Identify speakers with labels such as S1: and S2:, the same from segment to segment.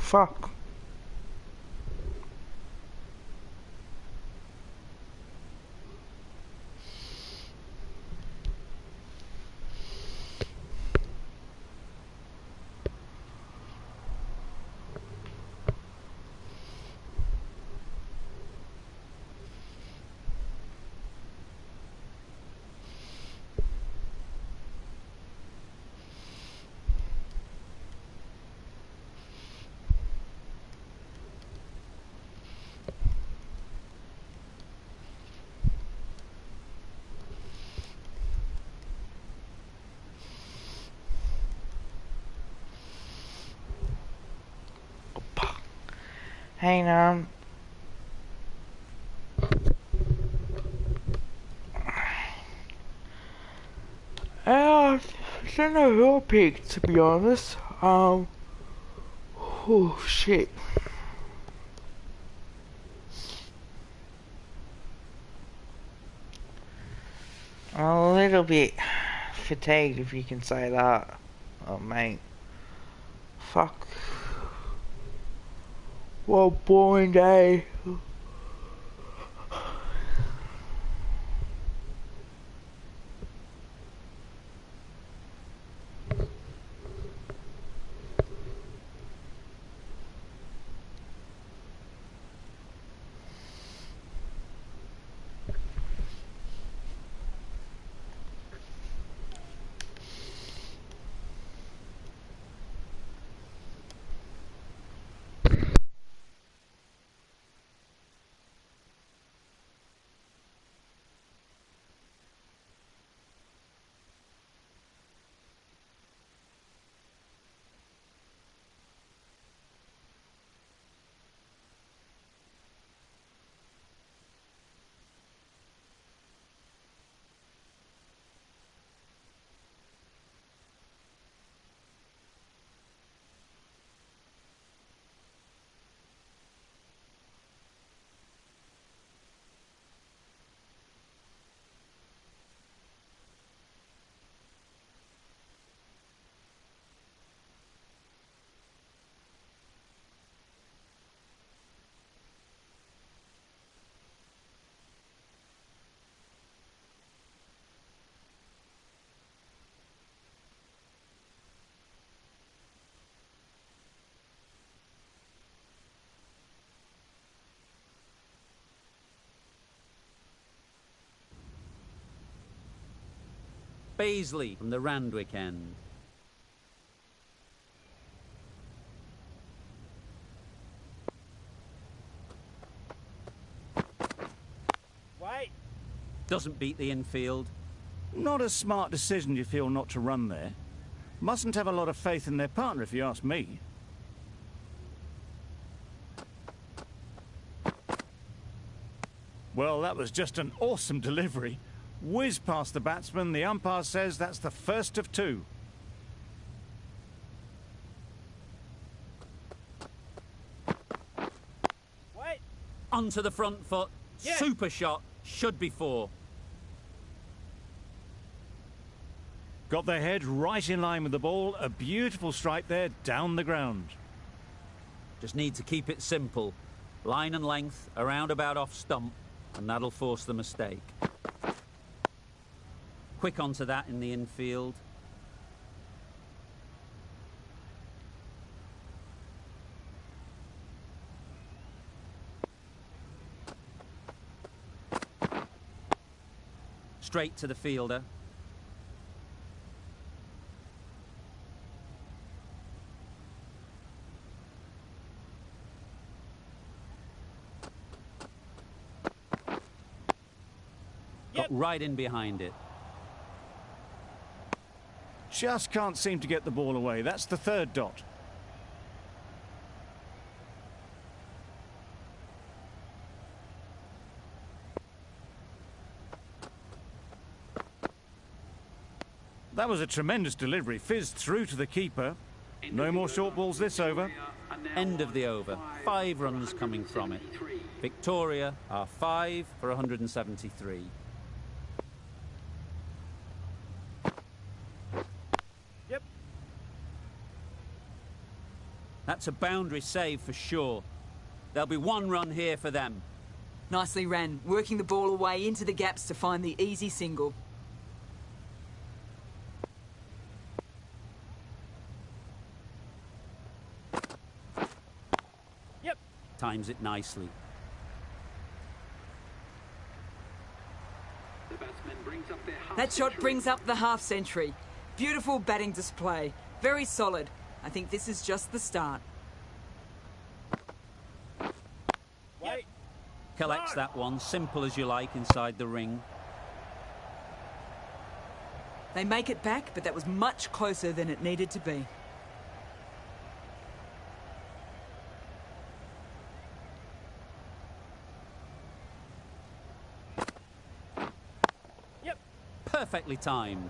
S1: fuck. Hang on. It's in a real peak, to be honest. Oh shit. A little bit fatigued, if you can say that. Oh, mate. Fuck. What a boring day.
S2: Paisley from the Randwick end.
S3: Wait!
S2: Doesn't beat the infield.
S3: Not a smart decision, you feel, not to run there. Mustn't have a lot of faith in their partner, if you ask me. Well, that was just an awesome delivery. Whiz past the batsman. The umpire says that's the first of two. Wait!
S2: Onto the front foot.
S3: Yeah.
S2: Super shot. Should be four.
S3: Got their head right in line with the ball. A beautiful strike there down the ground.
S2: Just need to keep it simple. Line and length, around about off stump, and that'll force the mistake. Quick onto that in the infield. Straight to the fielder. Got right in behind it.
S3: Just can't seem to get the ball away. That's the third dot. That was a tremendous delivery. Fizzed through to the keeper. No more short balls this over.
S2: End of the over. 5 runs coming from it. Victoria are 5 for 173. That's a boundary save for sure. There'll be one run here for them.
S4: Nicely ran, working the ball away into the gaps to find the easy single.
S2: Yep. Times it nicely.
S4: That shot brings up the half-century. Beautiful batting display. Very solid. I think this is just the start.
S2: Wait. Collects that one, simple as you like, inside the ring.
S4: They make it back, but that was much closer than it needed to be.
S2: Perfectly timed.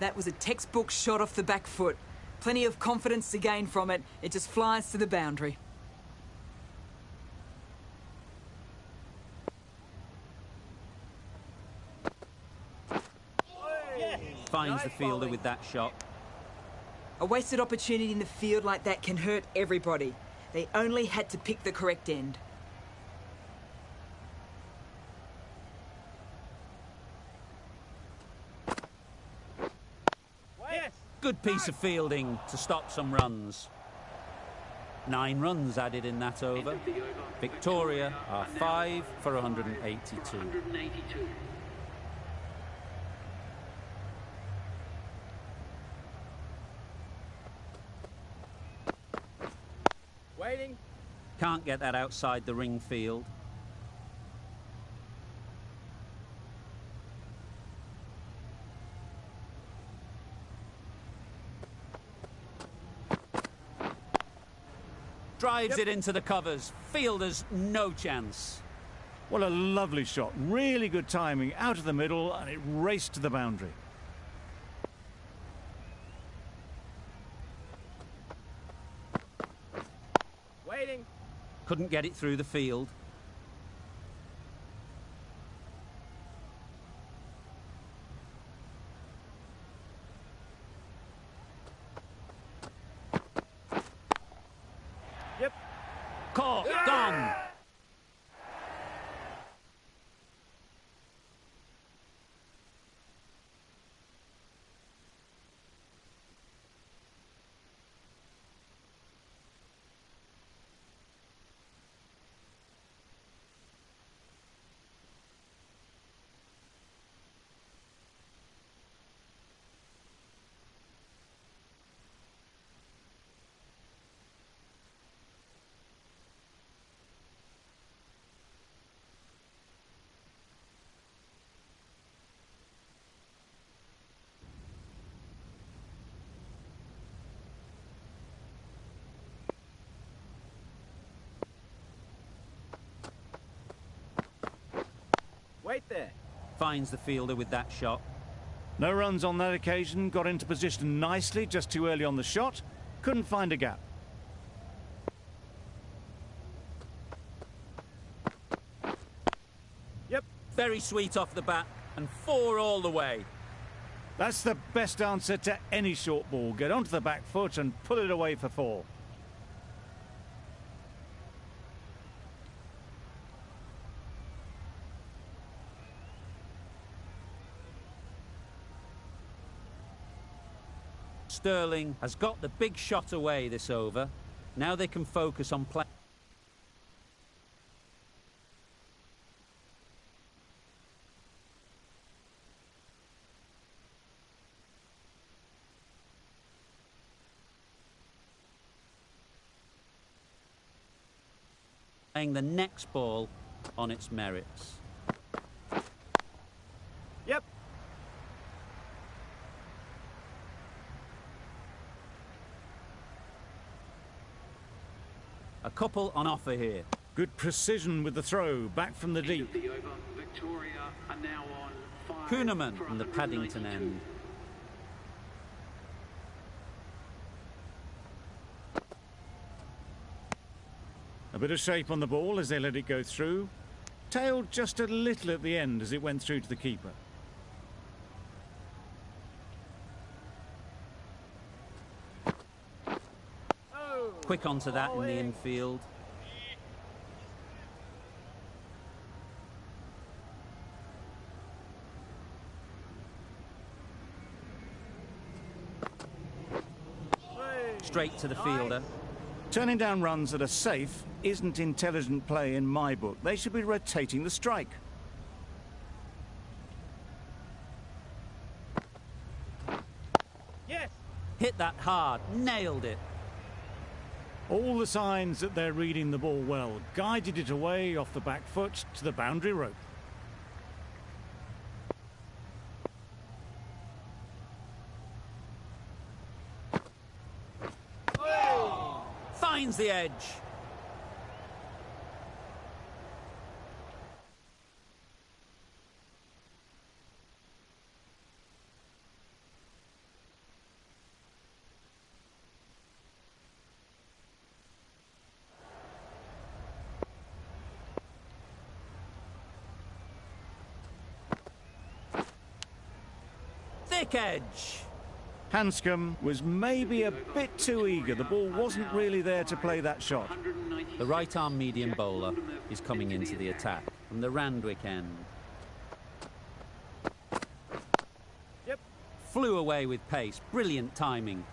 S4: That was a textbook shot off the back foot. Plenty of confidence to gain from it. It just flies to the boundary.
S2: Finds the fielder with that shot.
S4: A wasted opportunity in the field like that can hurt everybody. They only had to pick the correct end.
S2: Good piece of fielding to stop some runs. 9 runs added in that over. Victoria are 5 for 182.
S5: Waiting.
S2: Can't get that outside the ring field. Drives it into the covers. Fielders, no chance.
S3: What a lovely shot. Really good timing. Out of the middle, and it raced to the boundary.
S5: Waiting.
S2: Couldn't get it through the field.
S5: Yep.
S2: Caught. Gone.
S5: Wait there.
S2: Finds the fielder with that shot.
S3: No runs on that occasion. Got into position nicely, just too early on the shot. Couldn't find a gap.
S5: Yep.
S2: Very sweet off the bat, and 4 all the way.
S3: That's the best answer to any short ball. Get onto the back foot and pull it away for 4.
S2: Sterling has got the big shot away this over. Now they can focus on play. Playing the next ball on its merits.
S5: Yep.
S2: A couple on offer here.
S3: Good precision with the throw, back from the deep.
S2: Kuhneman from the Paddington end.
S3: A bit of shape on the ball as they let it go through. Tailed just a little at the end as it went through to the keeper.
S2: Quick onto that in the infield. Straight to the fielder.
S3: Turning down runs that are safe isn't intelligent play in my book. They should be rotating the strike.
S2: Yes! Hit that hard. Nailed it.
S3: All the signs that they're reading the ball well. Guided it away off the back foot to the boundary rope.
S2: Finds the edge. Thick edge.
S3: Hanscom was maybe a bit too eager. The ball wasn't really there to play that shot.
S2: The right-arm medium bowler is coming into the attack from the Randwick end.
S3: Yep.
S2: Flew away with pace. Brilliant timing.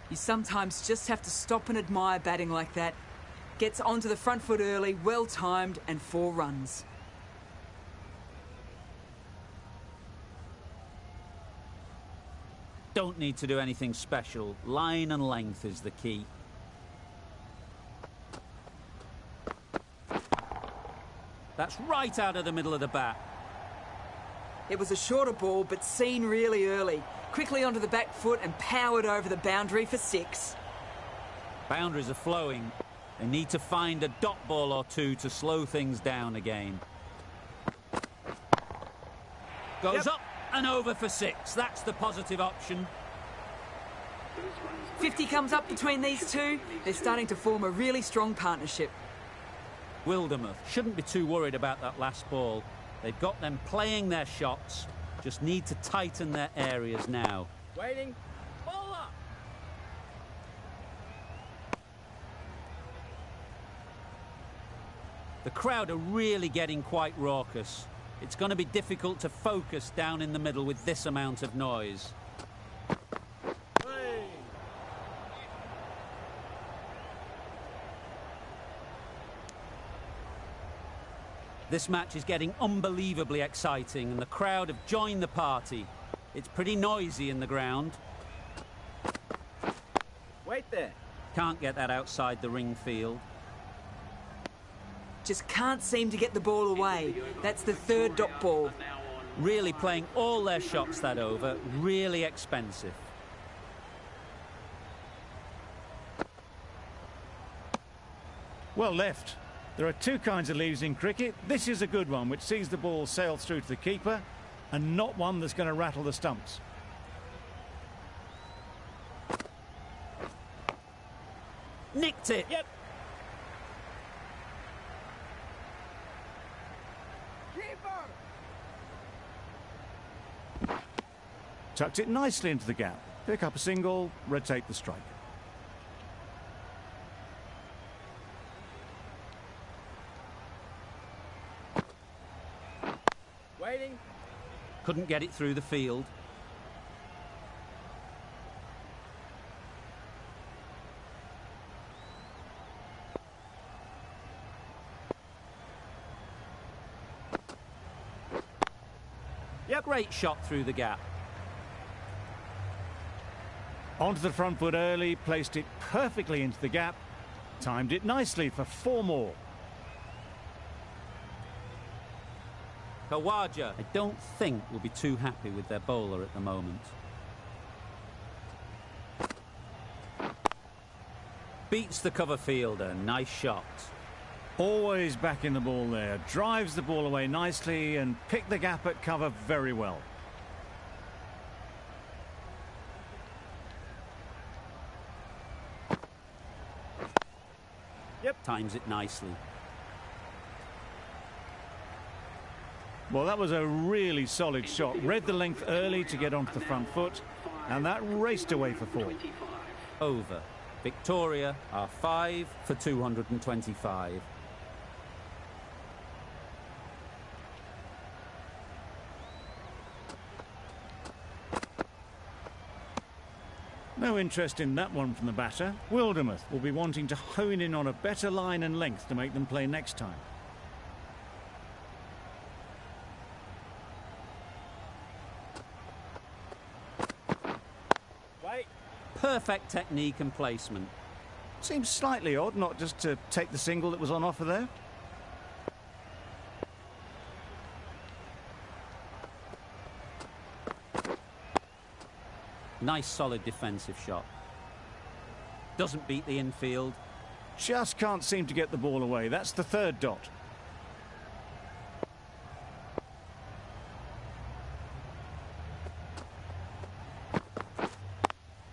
S4: You sometimes just have to stop and admire batting like that. Gets onto the front foot early, well timed, and 4 runs.
S2: Don't need to do anything special. Line and length is the key. That's right out of the middle of the bat.
S4: It was a shorter ball, but seen really early. Quickly onto the back foot and powered over the boundary for 6.
S2: Boundaries are flowing. They need to find a dot ball or two to slow things down again. Goes up and over for 6. That's the positive option.
S4: 50 comes up between these two. They're starting to form a really strong partnership.
S2: Wildermuth shouldn't be too worried about that last ball. They've got them playing their shots. Just need to tighten their areas now.
S5: Waiting. Bowler!
S2: The crowd are really getting quite raucous. It's going to be difficult to focus down in the middle with this amount of noise.
S3: Hey.
S2: This match is getting unbelievably exciting and the crowd have joined the party. It's pretty noisy in the ground.
S5: Wait there.
S2: Can't get that outside the ring field.
S4: Just can't seem to get the ball away. That's the 3rd dot ball.
S2: Really playing all their shots that over. Really expensive.
S3: Well left. There are 2 kinds of leaves in cricket. This is a good one, which sees the ball sail through to the keeper, and not one that's going to rattle the stumps.
S2: Nicked it.
S5: Yep.
S3: Tucked it nicely into the gap. Pick up a single, rotate the strike.
S5: Waiting.
S2: Couldn't get it through the field.
S5: Yep.
S2: Great shot through the gap.
S3: Onto the front foot early, placed it perfectly into the gap, timed it nicely for 4 more.
S2: Khawaja, I don't think will be too happy with their bowler at the moment. Beats the cover fielder. Nice shot.
S3: Always backing the ball there, drives the ball away nicely and picked the gap at cover very well.
S5: Yep.
S2: Times it nicely.
S3: Well, that was a really solid shot. Read the length early to get onto the front foot, and that raced away for 4.
S2: Over. Victoria are 5 for 225.
S3: No interest in that one from the batter. Wildermuth will be wanting to hone in on a better line and length to make them play next time.
S5: Wait.
S2: Perfect technique and placement.
S3: Seems slightly odd not just to take the single that was on offer there.
S2: Nice solid defensive shot. Doesn't beat the infield.
S3: Just can't seem to get the ball away. That's the third dot.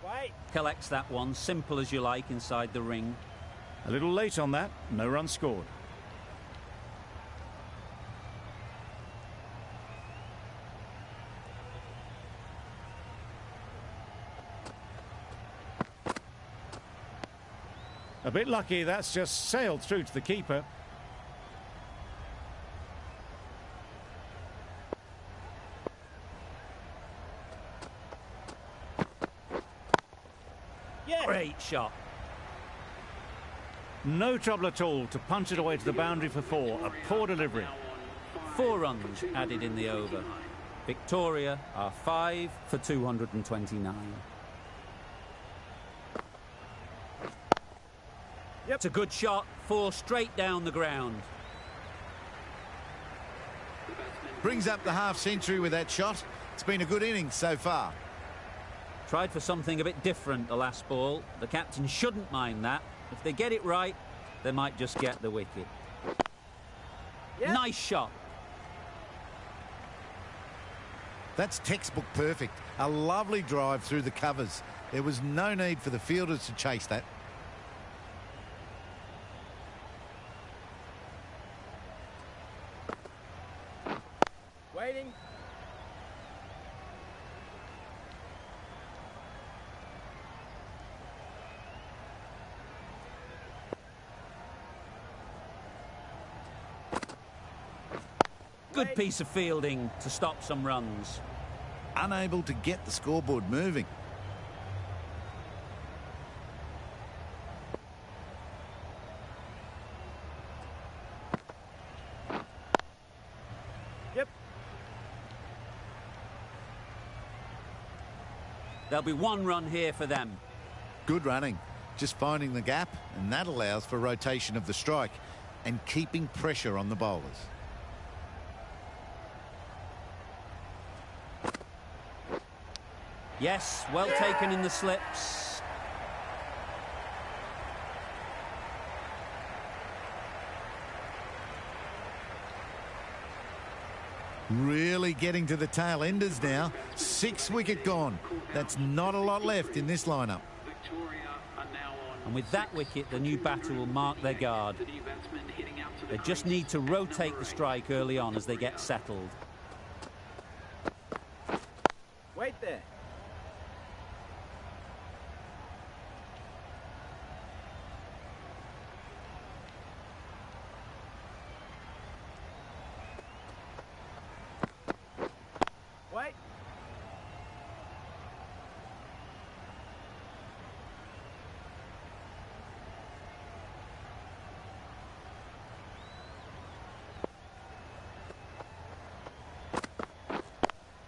S5: Wait.
S2: Collects that one, simple as you like, inside the ring.
S3: A little late on that. No run scored. A bit lucky, that's just sailed through to the keeper.
S5: Yeah.
S2: Great shot.
S3: No trouble at all to punch it away to the boundary for 4. A poor delivery.
S2: 4 runs added in the over. Victoria are 5 for 229.
S5: Yep.
S2: It's a good shot, 4 straight down the ground.
S6: Brings up the half-century with that shot. It's been a good innings so far.
S2: Tried for something a bit different the last ball. The captain shouldn't mind that. If they get it right, they might just get the wicket.
S5: Yep.
S2: Nice shot.
S6: That's textbook perfect. A lovely drive through the covers. There was no need for the fielders to chase that.
S5: Waiting.
S2: Good piece of fielding to stop some runs.
S6: Unable to get the scoreboard moving.
S5: Yep.
S2: There'll be 1 run here for them.
S6: Good running. Just finding the gap, and that allows for rotation of the strike and keeping pressure on the bowlers.
S2: Yes, well taken in the slips.
S6: Really getting to the tail enders now. 6 wicket gone. That's not a lot left in this lineup.
S2: And with that wicket, the new batter will mark their guard. They just need to rotate the strike early on as they get settled.
S5: Wait there. Wait.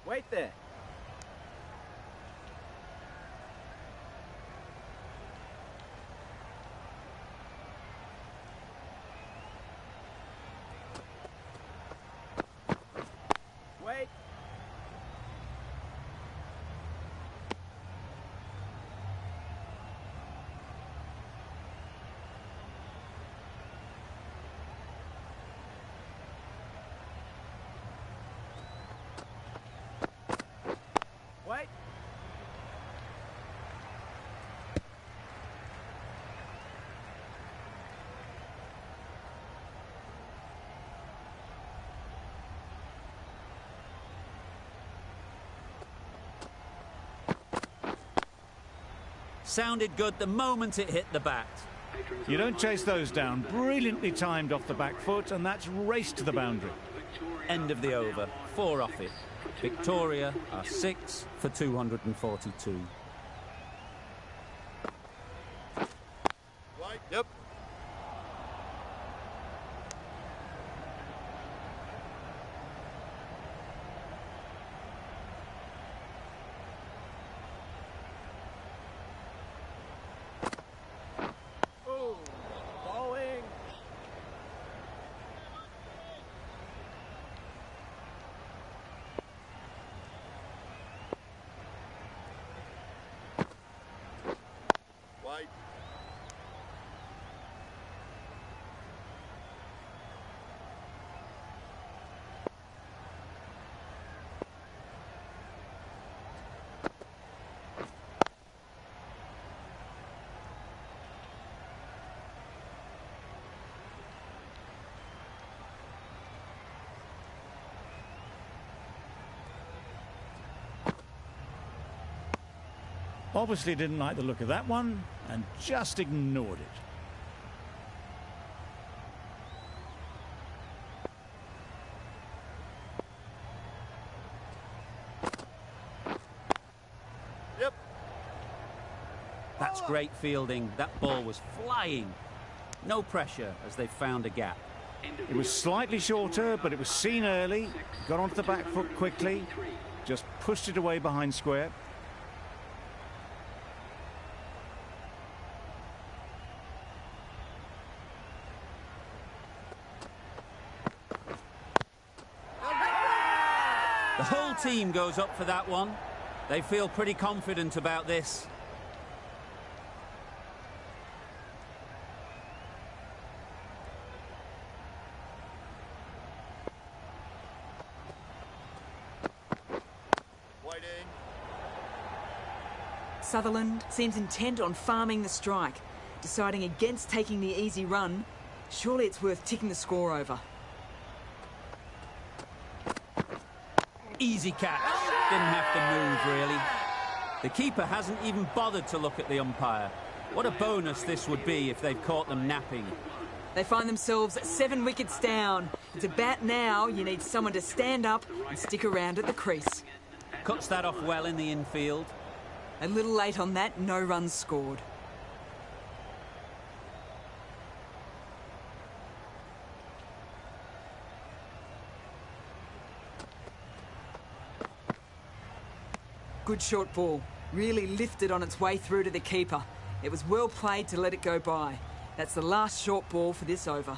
S5: Wait there. Wait.
S2: Sounded good the moment it hit the bat.
S3: You don't chase those down. Brilliantly timed off the back foot, and that's raced to the boundary.
S2: End of the over. 4 off it. Victoria are 6 for 242.
S6: Yep.
S5: Bowling.
S6: Wait.
S3: Obviously didn't like the look of that one and just ignored it.
S6: Yep.
S2: That's great fielding. That ball was flying. No pressure as they found a gap.
S3: It was slightly shorter, but it was seen early, got onto the back foot quickly, just pushed it away behind square.
S2: The whole team goes up for that one. They feel pretty confident about this.
S6: Waiting.
S4: Sutherland seems intent on farming the strike, deciding against taking the easy run. Surely it's worth ticking the score over.
S2: Easy catch. Didn't have to move, really. The keeper hasn't even bothered to look at the umpire. What a bonus this would be if they'd caught them napping.
S4: They find themselves 7 wickets down. To bat now, you need someone to stand up and stick around at the crease.
S2: Cuts that off well in the infield.
S4: A little late on that, no runs scored. Good short ball. Really lifted on its way through to the keeper. It was well played to let it go by. That's the last short ball for this over.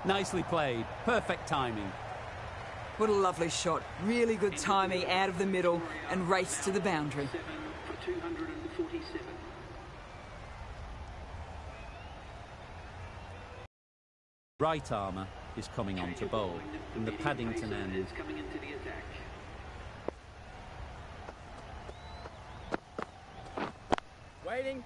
S2: Nicely played. Perfect timing.
S4: What a lovely shot. Really good timing out of the middle and race to the boundary.
S7: For 247.
S2: Right armour is coming on to bowl from the Paddington end.
S7: Is coming into the attack.
S5: Waiting.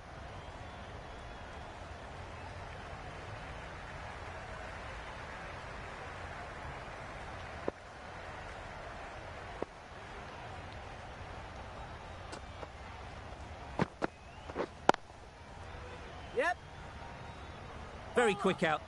S5: Yep.
S2: Very quick out.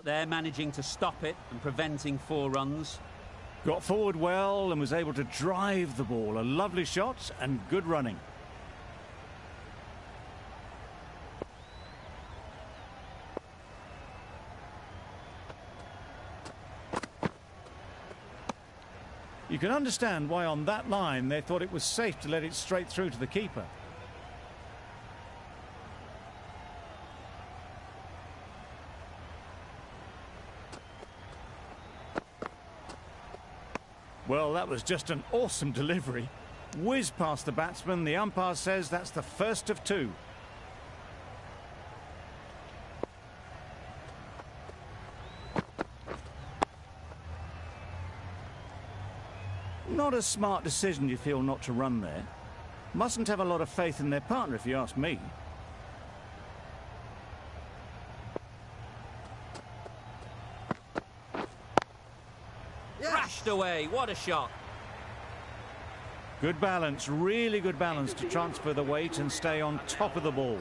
S2: They're managing to stop it and preventing 4 runs.
S3: Got forward well and was able to drive the ball. A lovely shot and good running. You can understand why on that line they thought it was safe to let it straight through to the keeper. Well, that was just an awesome delivery. Whizzed past the batsman. The umpire says that's the first of 2. Not a smart decision, you feel, not to run there. Mustn't have a lot of faith in their partner, if you ask me.
S2: Thrashed away, what a shot.
S3: Good balance, really good balance to transfer the weight and stay on top of the ball.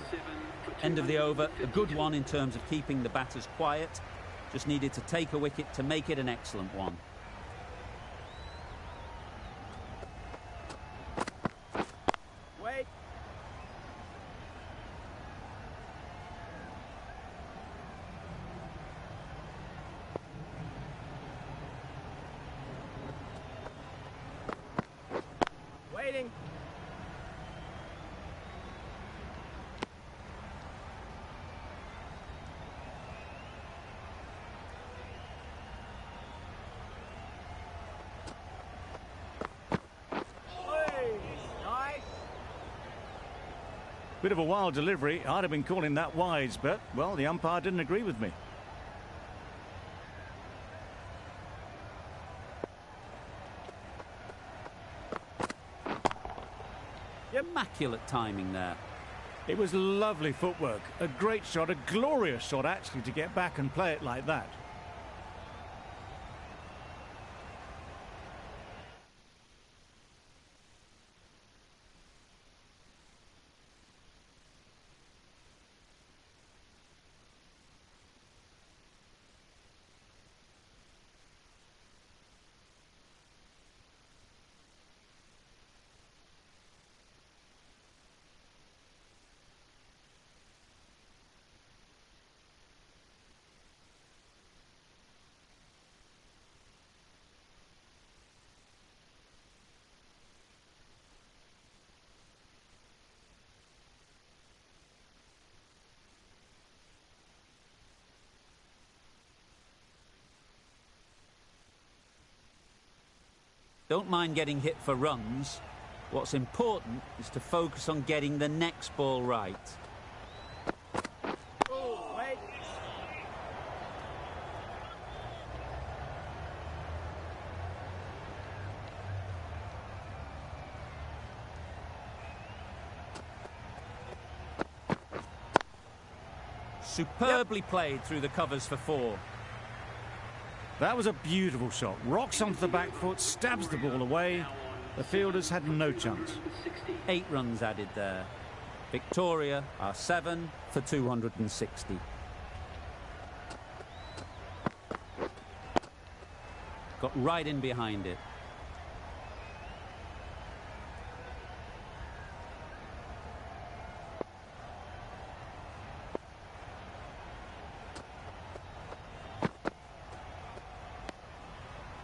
S2: End of the over, a good one in terms of keeping the batters quiet. Just needed to take a wicket to make it an excellent one.
S5: Wait. Waiting. Nice.
S3: Bit of a wild delivery. I'd have been calling that wise, but, well, the umpire didn't agree with me.
S2: Immaculate timing there.
S3: It was lovely footwork. A great shot, a glorious shot, actually, to get back and play it like that.
S2: Don't mind getting hit for runs. What's important is to focus on getting the next ball right.
S5: Oh, wait.
S2: Superbly played through the covers for 4.
S3: That was a beautiful shot. Rocks onto the back foot, stabs the ball away. The fielders had no chance.
S2: 8 runs added there. Victoria are 7 for 260. Got right in behind it.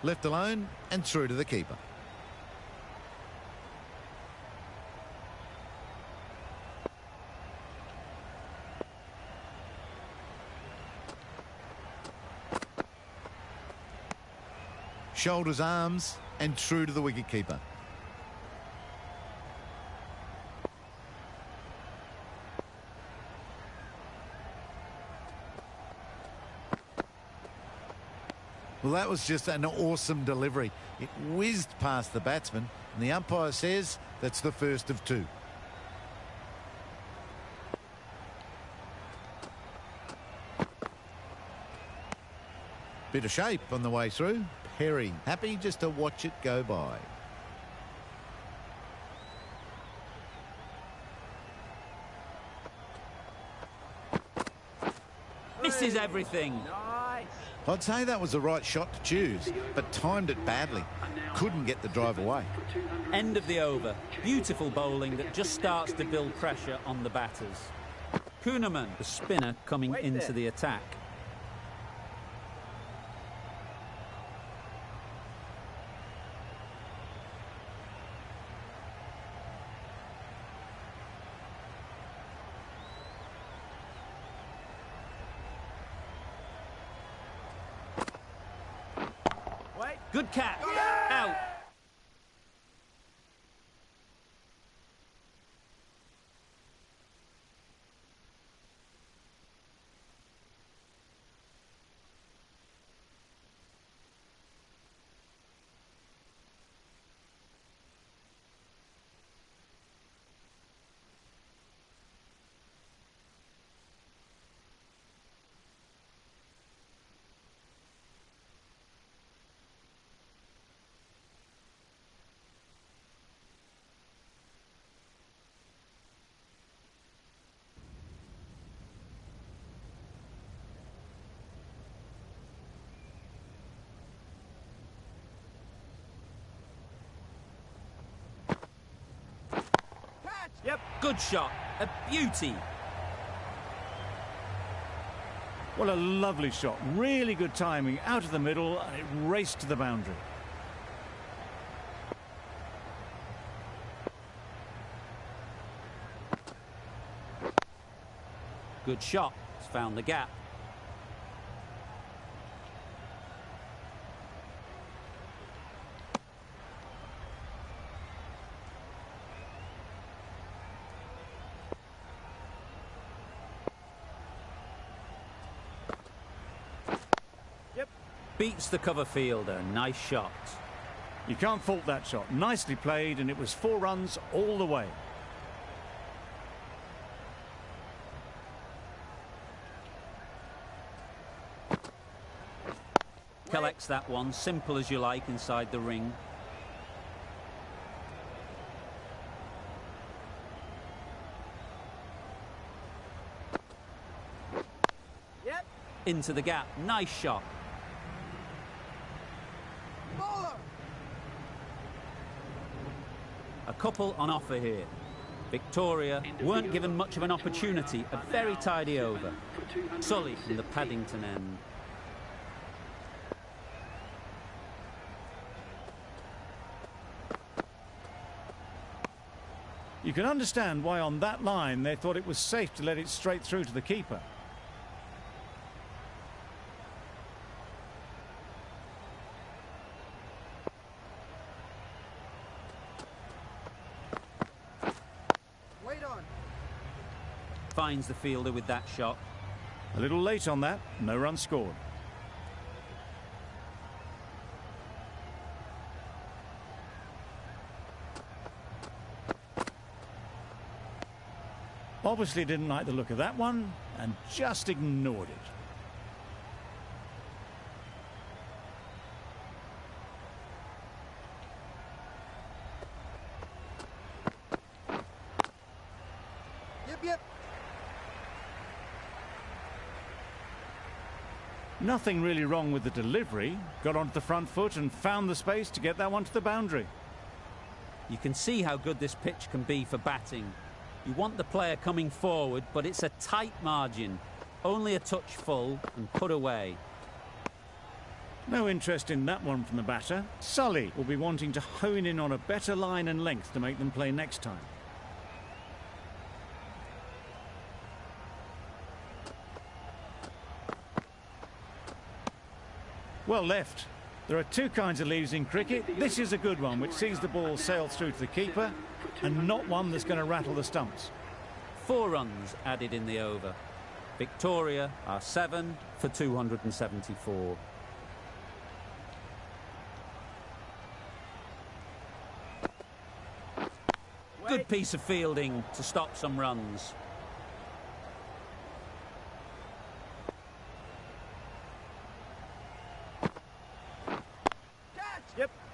S6: Left alone and through to the keeper. Shoulders, arms and through to the wicketkeeper. Well, that was just an awesome delivery. It whizzed past the batsman, and the umpire says that's the first of 2. Bit of shape on the way through. Perry happy just to watch it go by.
S2: This is everything.
S5: Nice.
S6: I'd say that was the right shot to choose, but timed it badly. Couldn't get the drive away.
S2: End of the over. Beautiful bowling that just starts to build pressure on the batters. Kuhnemann, the spinner, coming into the attack. Good catch. Out.
S5: Yep.
S2: Good shot. A beauty.
S3: Well, a lovely shot. Really good timing. Out of the middle, and it raced to the boundary.
S2: Good shot. It's found the gap. Beats the cover fielder. Nice shot.
S3: You can't fault that shot. Nicely played, and it was 4 runs all the way.
S2: Collects that one. Simple as you like inside the ring.
S5: Yep.
S2: Into the gap. Nice shot. A couple on offer here. Victoria weren't given much of an opportunity. A very tidy over. Sully from the Paddington end.
S3: You can understand why on that line they thought it was safe to let it straight through to the keeper.
S2: Finds the fielder with that shot.
S3: A little late on that. No run scored. Obviously didn't like the look of that one and just ignored it. Nothing really wrong with the delivery. Got onto the front foot and found the space to get that one to the boundary.
S2: You can see how good this pitch can be for batting. You want the player coming forward, but it's a tight margin. Only a touch full and put away.
S3: No interest in that one from the batter. Sully will be wanting to hone in on a better line and length to make them play next time. Well left. There are 2 kinds of leaves in cricket. This is a good one, which sees the ball sail through to the keeper, and not one that's going to rattle the stumps.
S2: 4 runs added in the over. Victoria are 7 for 274. Good piece of fielding to stop some runs.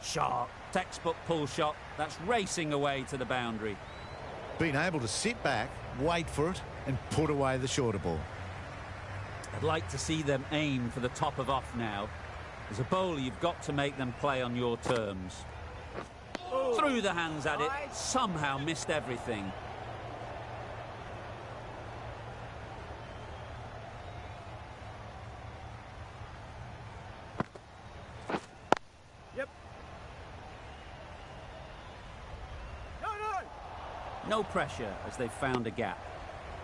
S2: Sharp, textbook pull shot. That's racing away to the boundary.
S6: Being able to sit back, wait for it, and put away the shorter ball.
S2: I'd like to see them aim for the top of off now. As a bowler, you've got to make them play on your terms. Threw the hands at it, somehow missed everything.
S5: Yep. No, no.
S2: No pressure as they've found a gap.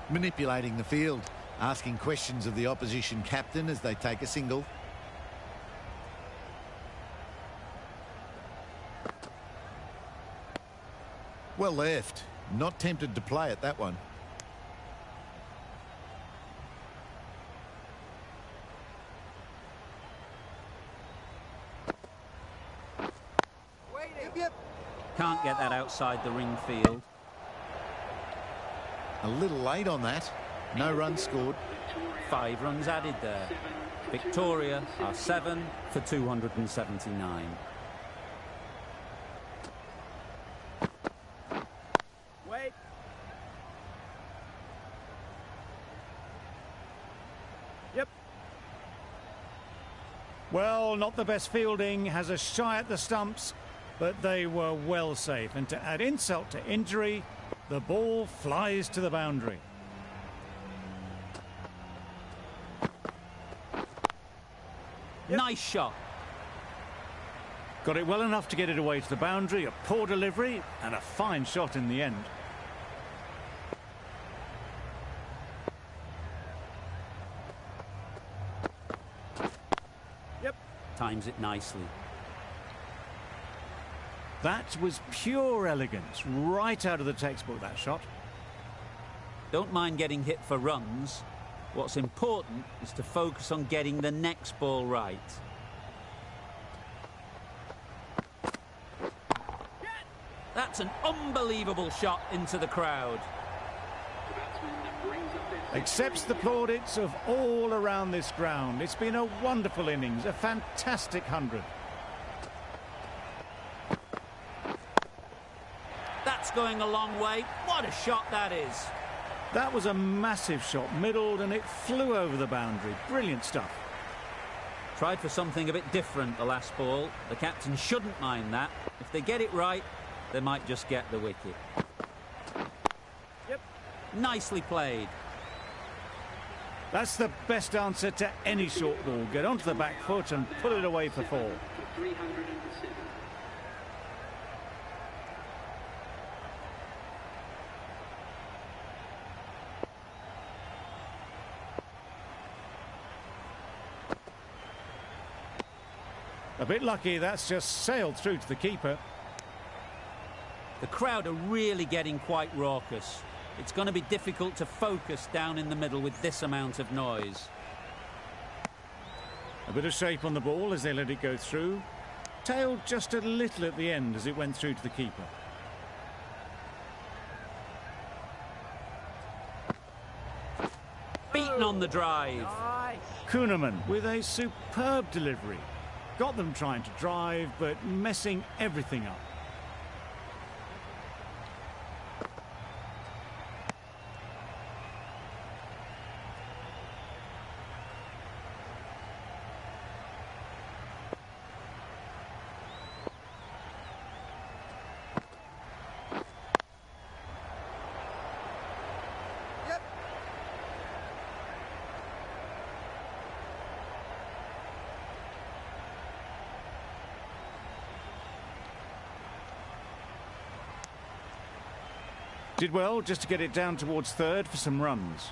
S6: Manipulating the field, asking questions of the opposition captain as they take a single. Well left. Not tempted to play at that one.
S5: Yep, yep.
S2: Can't get that outside the ring field.
S6: A little late on that. No runs scored.
S2: 5 runs added there. Victoria are 7 for 279.
S5: Wait. Yep.
S3: Well, not the best fielding, has a shy at the stumps, but they were well safe. And to add insult to injury, the ball flies to the boundary.
S2: Nice shot.
S3: Got it well enough to get it away to the boundary, a poor delivery and a fine shot in the end.
S5: Yep.
S2: Times it nicely.
S3: That was pure elegance, right out of the textbook, that shot.
S2: Don't mind getting hit for runs. What's important is to focus on getting the next ball right. That's an unbelievable shot into the crowd.
S3: Accepts the plaudits of all around this ground. It's been a wonderful innings, a fantastic 100.
S2: That's going a long way. What a shot that is.
S3: That was a massive shot, middled, and it flew over the boundary. Brilliant stuff.
S2: Tried for something a bit different the last ball. The captain shouldn't mind that. If they get it right, they might just get the wicket.
S5: Yep.
S2: Nicely played.
S3: That's the best answer to any short ball. Get onto the back foot and pull it away for 4.
S7: 307.
S3: A bit lucky, that's just sailed through to the keeper.
S2: The crowd are really getting quite raucous. It's going to be difficult to focus down in the middle with this amount of noise.
S3: A bit of shape on the ball as they let it go through. Tailed just a little at the end as it went through to the keeper.
S2: Beaten on the drive.
S5: Nice.
S3: Kuhnemann with a superb delivery. Got them trying to drive, but messing everything up.
S5: Yep.
S3: Did well just to get it down towards third for some runs.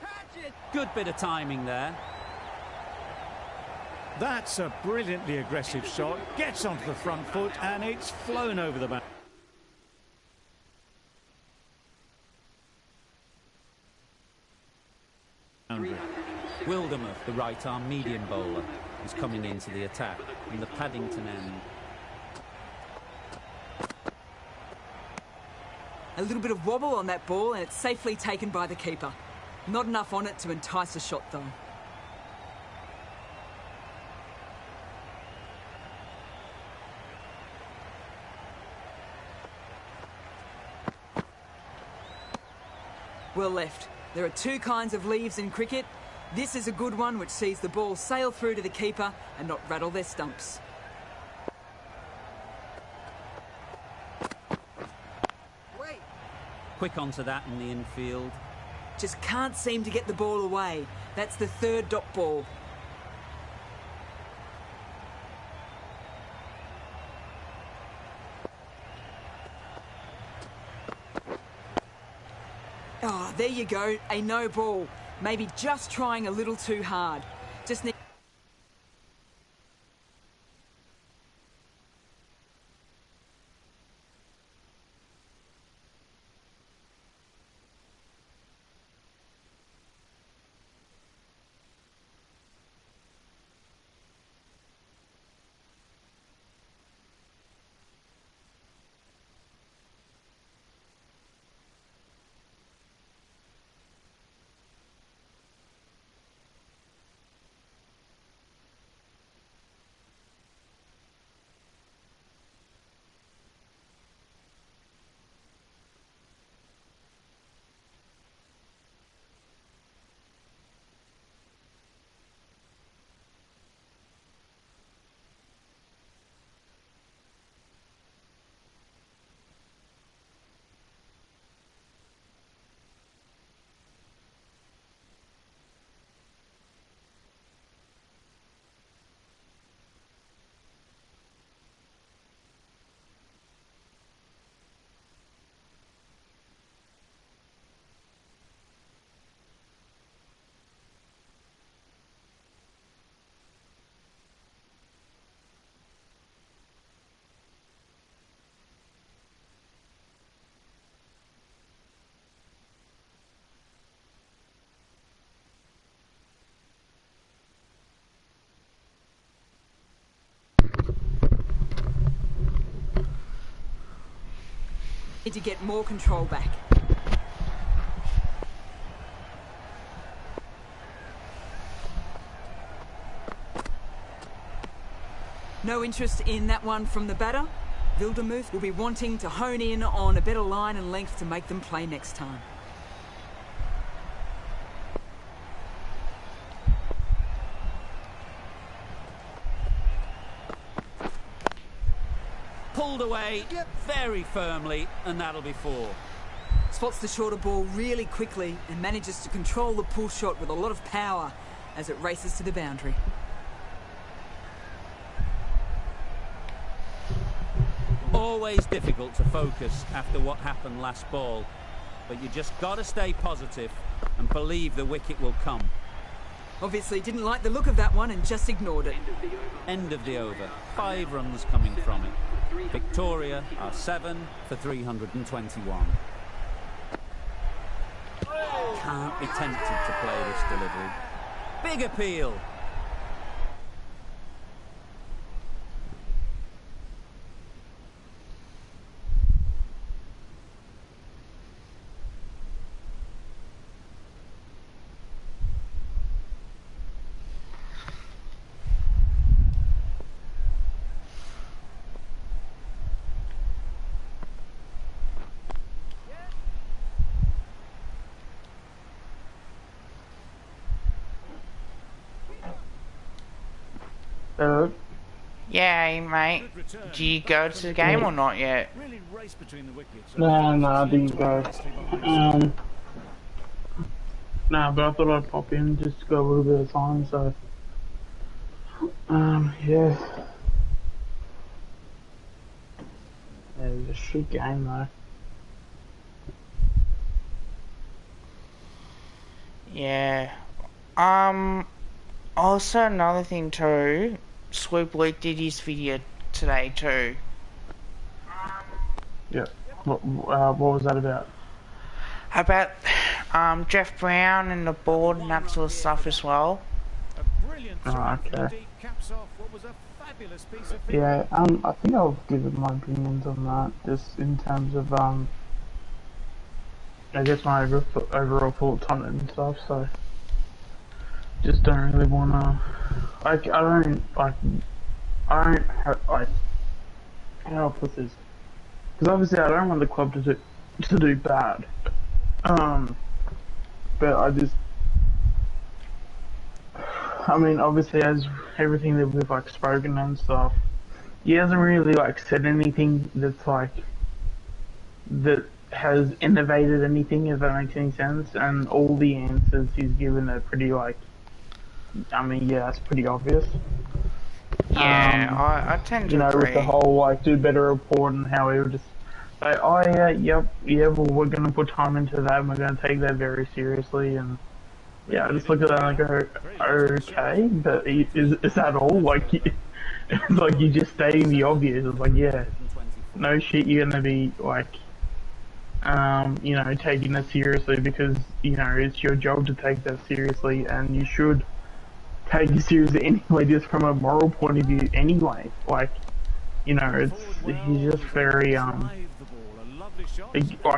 S5: Catch it.
S2: Good bit of timing there.
S3: That's a brilliantly aggressive shot. Gets onto the front foot and it's flown over the back.
S2: Wildermuth, the right-arm medium bowler, is coming into the attack from the Paddington end.
S4: A little bit of wobble on that ball and it's safely taken by the keeper. Not enough on it to entice a shot though. Well left. There are two kinds of leaves in cricket. This is a good one which sees the ball sail through to the keeper and not rattle their stumps. Wait.
S2: Quick onto that in the infield.
S4: Just can't seem to get the ball away. That's the third dot ball. Oh, there you go. A no ball. Maybe just trying a little too hard. Just need... to get more control back. No interest in that one from the batter. Wildermuth will be wanting to hone in on a better line and length to make them play next time.
S2: Pulled away very firmly, and that'll be 4.
S4: Spots the shorter ball really quickly and manages to control the pull shot with a lot of power as it races to the boundary.
S2: Always difficult to focus after what happened last ball, but you just got to stay positive and believe the wicket will come.
S4: Obviously didn't like the look of that one and just ignored it.
S2: End of the over. 5 runs coming from it. Victoria are 7 for 321. Can't be tempted to play this delivery. Big appeal.
S1: Yeah, mate. Do you go to the game or not yet?
S3: Really race between the wickets.
S8: No, I didn't go. Nah, but I thought I'd pop in just to go a little bit of time, so... yeah. Yeah, it was a shit game, though.
S1: Yeah. Also another thing too, Swoop League did his video today too.
S8: Yeah. What was that about?
S1: About Jeff Brown and the board and that sort of stuff as well.
S3: A brilliant throw from
S8: okay.
S3: deep caps off what was a fabulous piece of
S8: Yeah, I think I'll give it my opinions on that, just in terms of, I guess my overall thoughts on it and stuff, so... Just don't really wanna... I don't have, how do I put this? Because obviously I don't want the club to do bad. but I mean, obviously, as everything that we've like spoken and stuff, he hasn't really like said anything that's like that has innovated anything, if that makes any sense. And all the answers he's given are pretty like, I mean, yeah, that's pretty obvious.
S1: Yeah, I tend to
S8: you know,
S1: agree.
S8: with the whole like do better report and how he would just say, oh yeah, well we're gonna put time into that and we're gonna take that very seriously, and yeah, I just look at that and I go, okay, but is that all? Like, it's like you're just stating the obvious. It's like, yeah, no shit, you're gonna be like, you know, taking that seriously because, you know, it's your job to take that seriously, and you should take it seriously anyway, just from a moral point of view anyway. Like, you know, he's just very, like,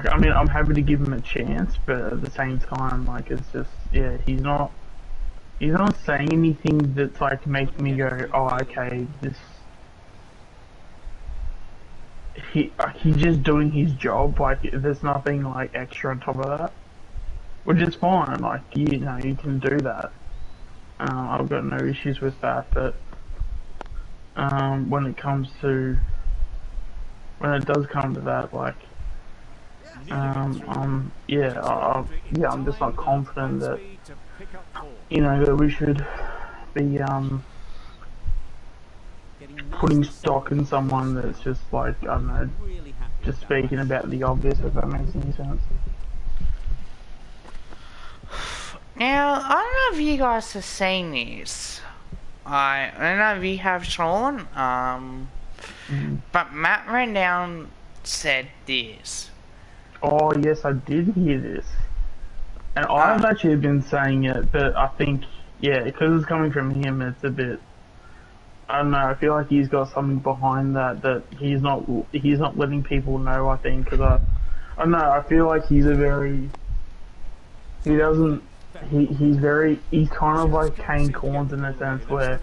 S8: I mean, I'm happy to give him a chance, but at the same time, like, it's just, yeah, he's not saying anything that's like making me go, oh, okay, this. He's just doing his job. Like, there's nothing like extra on top of that, which is fine. Like, you know, you can do that. I've got no issues with that, but when it does come to that, like, yeah, I'm just not confident that, you know, that we should be putting stock in someone that's just like, I don't know, just speaking about the obvious, if that makes any sense.
S1: Now, I don't know if you guys have seen this. I don't know if you have, Sean, but Matt Rendown said this.
S8: Oh yes, I did hear this. And I've actually been saying it, but I think, yeah, because it's coming from him, it's a bit, I don't know, I feel like he's got something behind that he's not letting people know, I think, because I don't know, I feel like he's kind of like Kane Corns in a sense where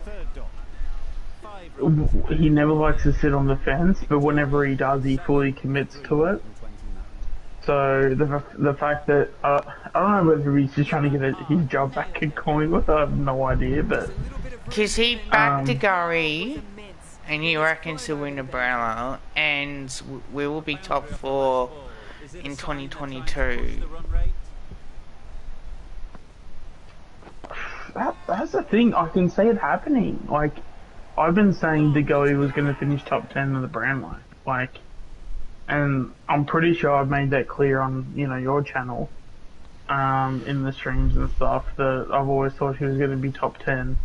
S8: he never likes to sit on the fence, but whenever he does, he fully commits to it. So the fact that, I don't know whether he's just trying to get his job back in Collingwood, I have no idea, but...
S1: Because he backed the Gurry, and he reckons he'll win the Brownlow, and we will be top 4 in 2022.
S8: That's the thing, I can see it happening. Like, I've been saying De Goey was going to finish top 10 in the Brownlow. Like, and I'm pretty sure I've made that clear on, you know, your channel, in the streams and stuff, that I've always thought he was going to be top 10.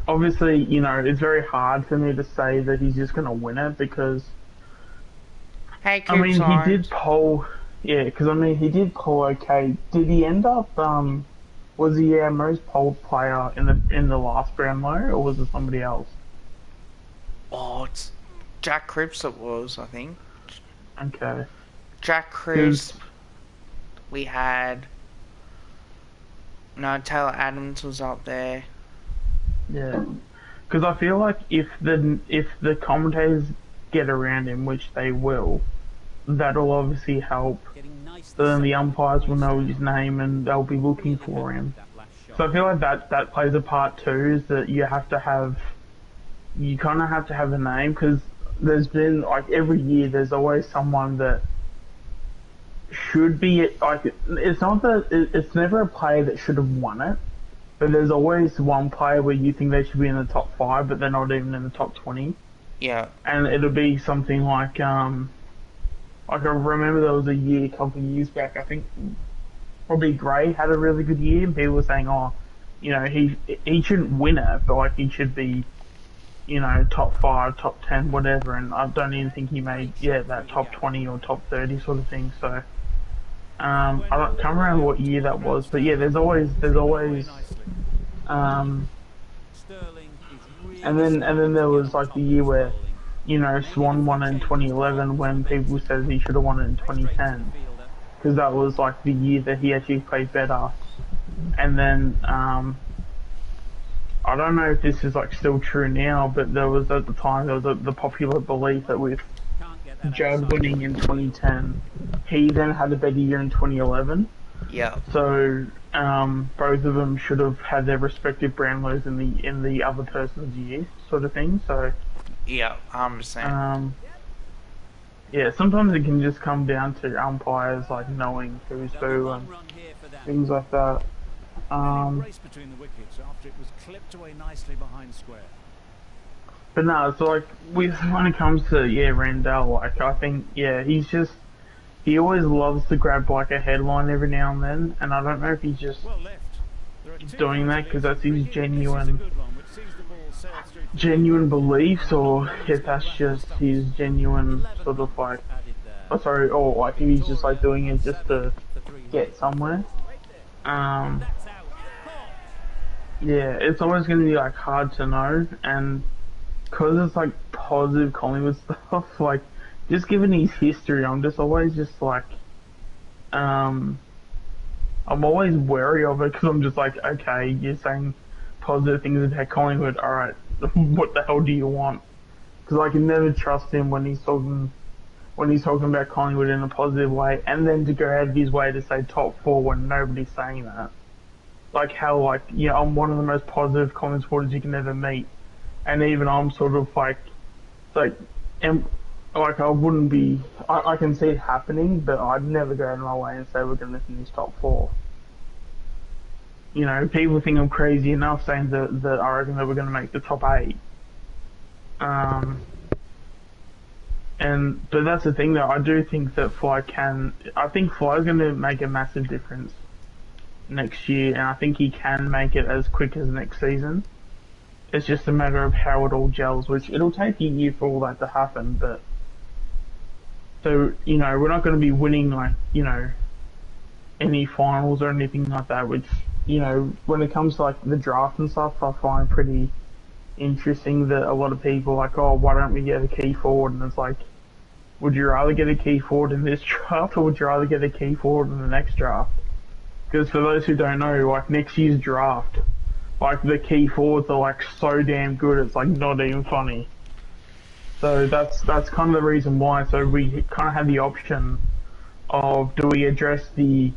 S8: Obviously, you know, it's very hard for me to say that he's just going to win it because,
S1: Hey,
S8: I mean, he did poll, yeah, because I mean, he did poll okay. Did he end up, was he our most polled player in the last Brownlow, or was it somebody else?
S1: Oh, it's Jack Cripps it was, I think.
S8: Okay.
S1: Jack Cripps, we had... No, Taylor Adams was up there.
S8: Yeah. Because I feel like if the commentators get around him, which they will, that'll obviously help. So then the umpires will know his name and they'll be looking for him. So I feel like that plays a part too, is that you kind of have to have a name, because there's been, like, every year there's always someone that should be, like, it's not that, it's never a player that should have won it, but there's always one player where you think they should be in the top 5, but they're not even in the top 20.
S1: Yeah.
S8: And it'll be something like I remember there was a year, a couple of years back, I think probably Gray had a really good year, and people were saying, oh, you know, he shouldn't win it, but like he should be, you know, top 5, top 10, whatever, and I don't even think he made, that top 20 or top 30 sort of thing, so, I can't remember what year that was, but yeah, there's always, and then there was like the year where, you know, Swan won in 2011 when people said he should have won it in 2010, because that was like the year that he actually played better, and then, I don't know if this is like still true now, but there was at the time the popular belief that with Judd winning in 2010, he then had a better year in 2011.
S1: Yeah.
S8: So both of them should have had their respective Brownlows in the other person's year, sort of thing. So
S1: Yeah, I understand.
S8: yeah, sometimes it can just come down to umpires like knowing who's who and things like that.
S3: Race between the wickets after it was clipped away nicely behind square.
S8: But no, it's like when it comes to Randall, like I think he always loves to grab like a headline every now and then, and I don't know if he's just doing that because that's his genuine beliefs, or if that's just his genuine sort of like, or like if he's just like doing it just to get somewhere. Yeah, it's always going to be like hard to know, and because it's like positive Collingwood stuff, like just given his history, I'm just always just like, I'm always wary of it because I'm just like, okay, you're saying positive things about Collingwood, alright, what the hell do you want? Because I can never trust him when he's talking about Collingwood in a positive way, and then to go out of his way to say top 4 when nobody's saying that. Like how, like, yeah, I'm one of the most positive Collingwood supporters you can ever meet, and even I'm sort of like I wouldn't be, I can see it happening, but I'd never go out of my way and say we're going to finish top 4. You know, people think I'm crazy enough saying that I reckon that we're going to make the top 8. But that's the thing though, I do think that Fly's going to make a massive difference next year, and I think he can make it as quick as next season. It's just a matter of how it all gels, which it'll take a year for all that to happen, but so, you know, we're not going to be winning like, you know, any finals or anything like that, which, you know, when it comes to like the draft and stuff, I find pretty interesting that a lot of people are like, oh, why don't we get a key forward? And it's like, would you rather get a key forward in this draft, or would you rather get a key forward in the next draft? Because for those who don't know, like next year's draft, like the key forwards are like so damn good, it's like not even funny. So that's kind of the reason why. So we kind of have the option of, do we address the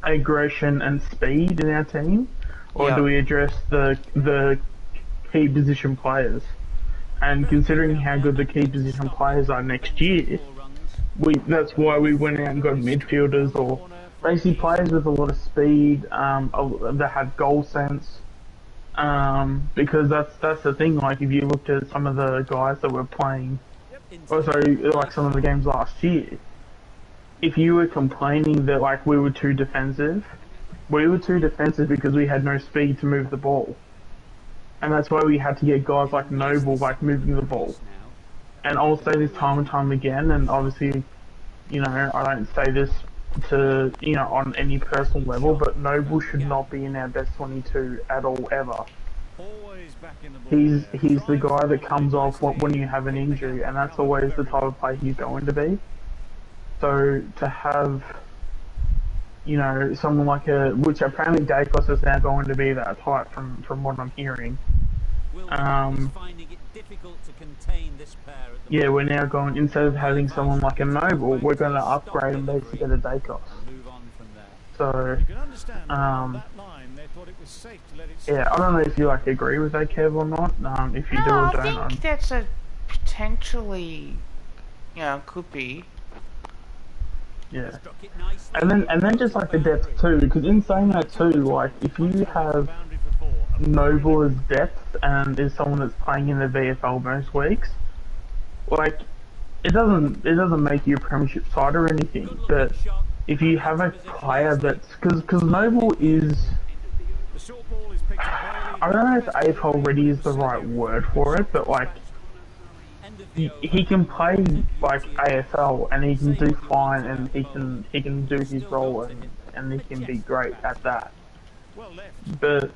S8: aggression and speed in our team, or do we address the key position players? And considering how good the key position players are next year, that's why we went out and got midfielders, or basically players with a lot of speed, that have goal sense. Because that's the thing, like if you looked at some of the guys that were playing, like some of the games last year, if you were complaining that like we were too defensive because we had no speed to move the ball. And that's why we had to get guys like Noble, like moving the ball. And I'll say this time and time again, and obviously, you know, I don't say this to, you know, on any personal level, but Noble should not be in our best 22 at all, ever. He's the guy that comes off when you have an injury, and that's always the type of player he's going to be. So to have, you know, someone like which apparently Dacos is now going to be that type from what I'm hearing. Yeah, we're now going, instead of having someone like a Noble, we're going to upgrade and basically get a Dacos. So, yeah, I don't know if you like agree with that, Kev, or not. If you do or don't.
S1: I think that's a potentially, you know, could be.
S8: Yeah, and then just like the depth too, because in saying that too, like if you have Noble as depth and is someone that's playing in the VFL most weeks, like it doesn't make you a premiership side or anything. But if you have a player that's because Noble is, I don't know if AFL ready is the right word for it, but like he can play like AFL and he can do fine, and he can do his role, and he can be great at that. But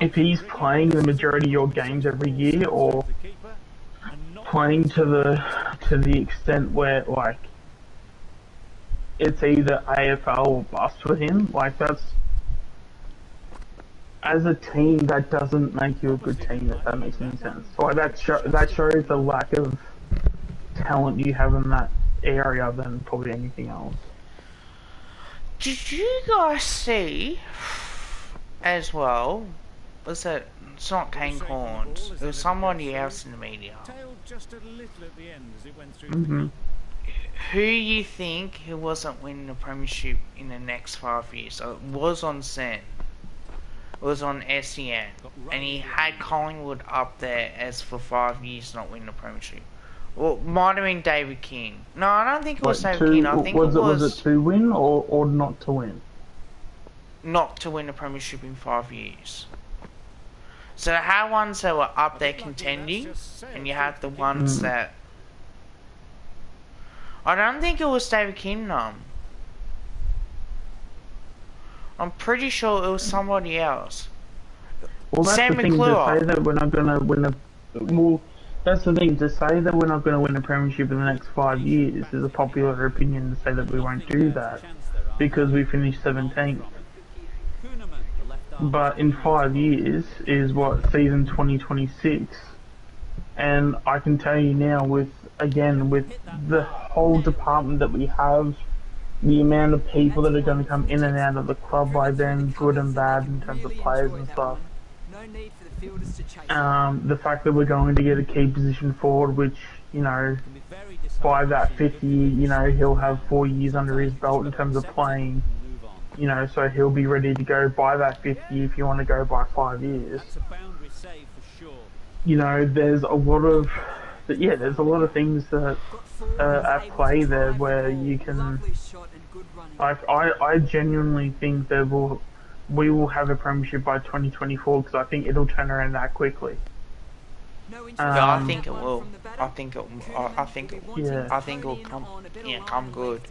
S8: if he's playing the majority of your games every year, or playing to the extent where like it's either AFL or bust for him, like that's, as a team, that doesn't make you a good team, if that makes any sense. So that shows the lack of talent you have in that area than probably anything else.
S1: Did you guys see, as well, was it, it's not Kane Corns, it was somebody else in the media.
S3: Tailed just a little at the end as it went through
S8: Mm-hmm.
S1: Who you think who wasn't winning the premiership in the next 5 years? So it was on SEN. It was on SEN. And he had Collingwood up there as for 5 years not winning the premiership. Well, might have been David King. No, I don't think it was David King. I think
S8: was it to win or not to win?
S1: Not to win the premiership in 5 years. So they had ones that were up there contending, and you had the ones that... I don't think it was David King, no. I'm pretty sure it was somebody else.
S8: Well, that's
S1: Sam
S8: the thing
S1: McClure.
S8: to say that we're not gonna win a. Well, that's the thing to say that we're not gonna win a premiership in the next 5 years is a popular opinion to say that we won't do that because we finished 17th. But in 5 years is what season 2026, and I can tell you now with the whole department that we have, the amount of people that are going to come in and out of the club by then, good and bad in terms of players and stuff.
S4: No need for the fielders to chase.
S8: The fact that we're going to get a key position forward, which, you know, by that 50, you know, he'll have 4 years under his belt in terms of playing, you know, so he'll be ready to go by that 50 if you want to go by 5 years. You know, there's a lot of things that at play there where you can, like, I genuinely think that we will have a premiership by 2024 because I think it'll turn around that quickly.
S1: I think it will. I think it will come good.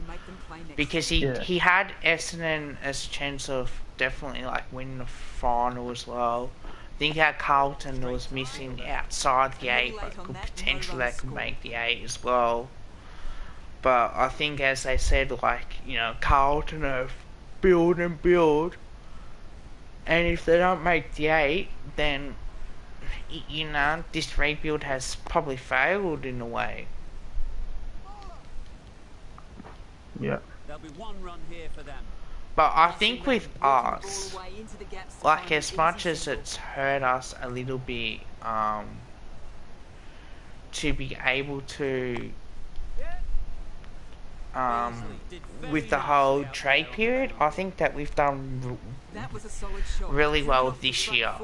S1: Because he had Essendon as a chance of definitely like winning the final as well. I think how Carlton was missing outside the 8, but potentially they could make the 8 as well. But I think, as they said, like, you know, Carlton have build and build, and if they don't make the 8, then, you know, this rebuild has probably failed in a way.
S8: Yeah.
S2: There'll be one run here for them.
S1: But I think with us, like, as much as it's hurt us a little bit, to be able to, with the whole trade period, I think that we've done really well this year.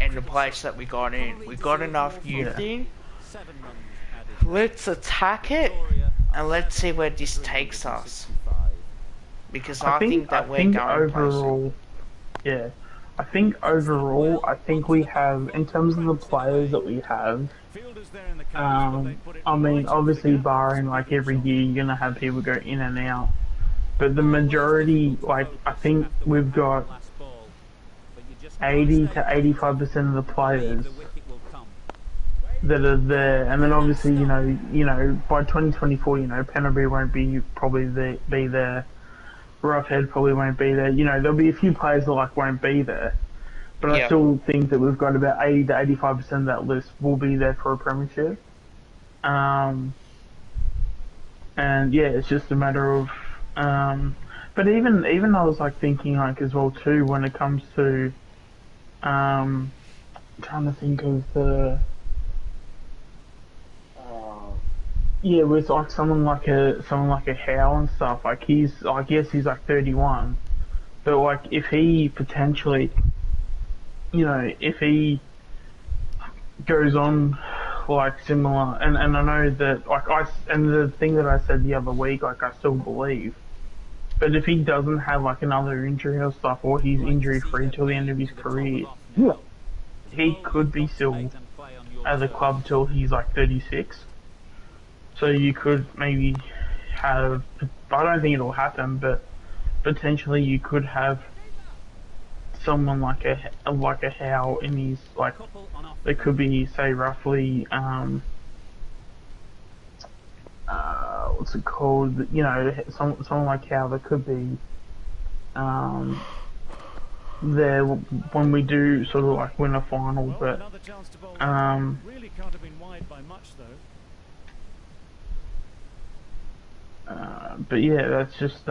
S1: And the place that we got in, we got enough youth in. Let's attack it, and let's see where this takes us. Because I think that we're going
S8: overall, yeah. I think overall, I think we have, in terms of the players that we have, I mean, obviously barring like every year you're going to have people go in and out, but the majority, like, I think we've got 80 to 85% of the players that are there, and then obviously, you know, by 2024, you know, Pennerby won't be be there. Roughhead probably won't be there. You know, there'll be a few players that like won't be there, but I still think that we've got about 80 to 85% of that list will be there for a premiership. And yeah, it's just a matter of. But even I was like thinking like as well too when it comes to, trying to think of the. Yeah, with like someone like a Howe and stuff, like I guess he's like 31, but like if he potentially, you know, if he goes on like similar, and I know that like and the thing that I said the other week, like I still believe, but if he doesn't have like another injury or stuff, or he's injury free till the end of his career, he could be still at the club till he's like 36. So you could maybe have, I don't think it'll happen, but potentially you could have someone like a Howe in his, like, there could be, say, roughly, what's it called, you know, someone like Howe that could be, there when we do sort of like win a final, but,
S3: Really can't have been wide by much though.
S8: But yeah, that's just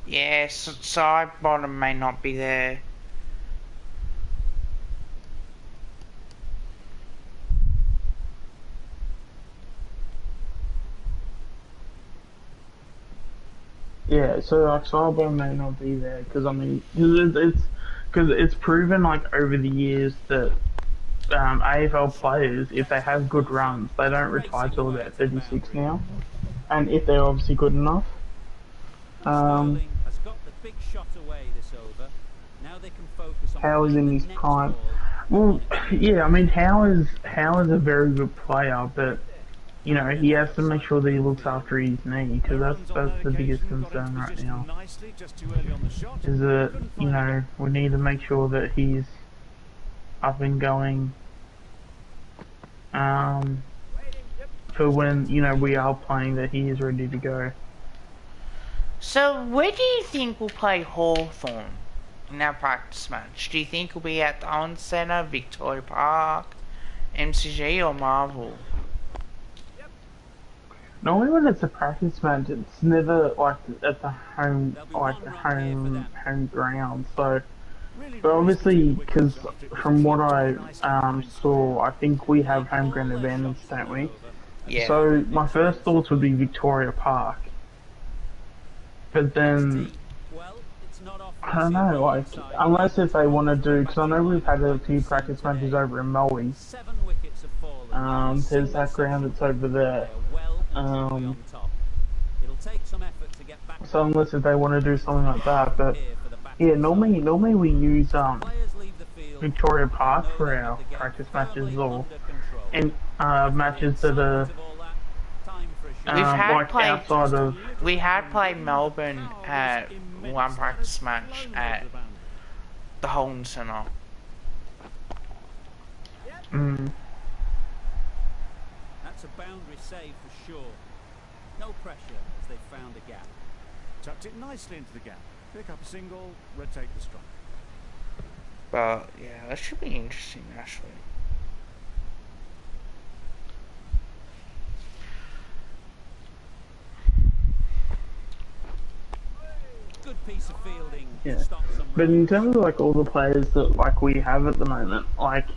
S1: Yeah, side bottom may not be there.
S8: yeah. So like Cyber may not be there because I mean, because it's proven like over the years that AFL players, if they have good runs, they don't retire till about 36 now, and if they're obviously good enough.
S2: Sterling has got the big shot away this over. Now they can focus on
S8: Howe is in his prime. Well, yeah, I mean Howe is a very good player, but you know he has to make sure that he looks after his knee because that's the biggest concern right now. Is that you know we need to make sure that he's up and going. For when you know we are playing, that he is ready to go.
S1: So where do you think we'll play Hawthorn in our practice match? Do you think we'll be at the Owen Centre, Victoria Park, MCG or Marvel?
S8: Normally when it's a practice match, it's never like at the home, home ground. So, but obviously, because from what I saw, I think we have home ground advantage, don't we?
S1: Yeah.
S8: So my first thoughts would be Victoria Park. But then, I don't know, like, unless if they want to do, because I know we've had a few practice matches over in Melbourne. There's that ground that's over there. So unless if they want to do something like that, but yeah, normally we use Victoria Park for our practice matches or and matches that are like outside of.
S1: We had played Melbourne at one practice match at the Holden Centre.
S2: That's a boundary save for sure. No pressure as they've found a gap.
S3: Tucked it nicely into the gap. Pick up a single, rotate the strike.
S1: But yeah, that should be interesting actually.
S2: Good piece of fielding.
S8: Yeah, but in terms of like all the players that like we have at the moment, like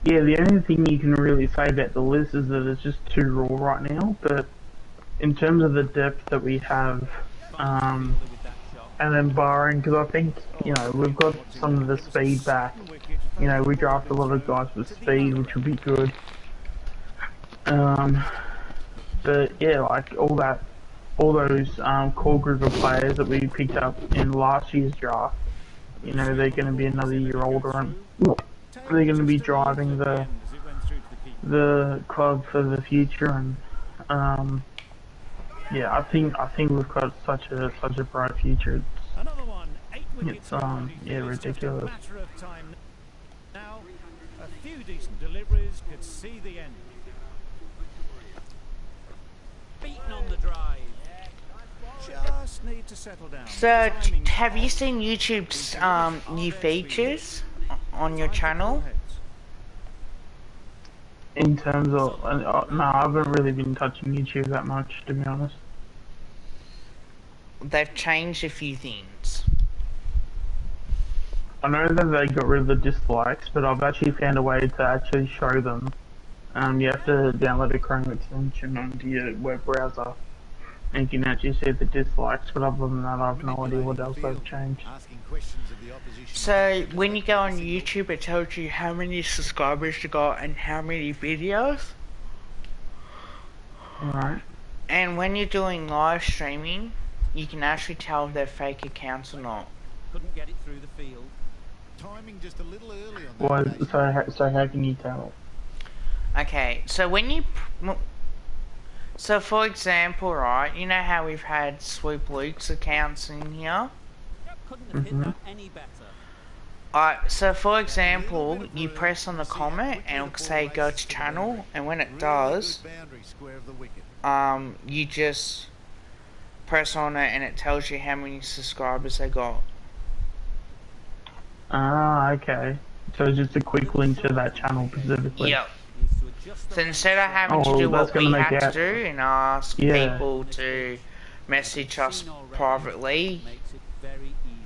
S8: yeah, the only thing you can really say about the list is that it's just too raw right now. But in terms of the depth that we have, and then barring, because I think you know we've got some of the speed back. You know we draft a lot of guys with speed, which would be good. But yeah, like all those core group of players that we picked up in last year's draft, you know, they're going to be another year older and they're going to be driving the club for the future. And yeah, I think we've got such a bright future. It's yeah, ridiculous.
S3: Now, a few decent deliveries could see the end.
S2: Beaten on the drive.
S3: Just need to settle down.
S1: So, have you seen YouTube's new features on your channel?
S8: In terms of, no, I haven't really been touching YouTube that much, to be honest.
S1: They've changed a few things.
S8: I know that they got rid of the dislikes, but I've actually found a way to actually show them. You have to download a Chrome extension onto your web browser, and you can actually see the dislikes, but other than that I have no idea what else they've changed.
S1: So, when you go on YouTube, it tells you how many subscribers you got and how many videos.
S8: Alright.
S1: And when you're doing live streaming, you can actually tell if they're fake accounts or not.
S2: Couldn't get it through the field.
S6: Timing just a little early on that.
S8: Well, so how can you tell?
S1: Okay, so when you... So for example, right, you know how we've had Swoop Luke's accounts in here?
S2: Couldn't have hit that any better.
S1: So for example, you press on the comment and it'll say go to channel, and when it does, you just press on it and it tells you how many subscribers they got.
S8: Ah, okay. So just a quick link to that channel specifically.
S1: Yep. So instead of having to do what we had to do and ask people to message us privately,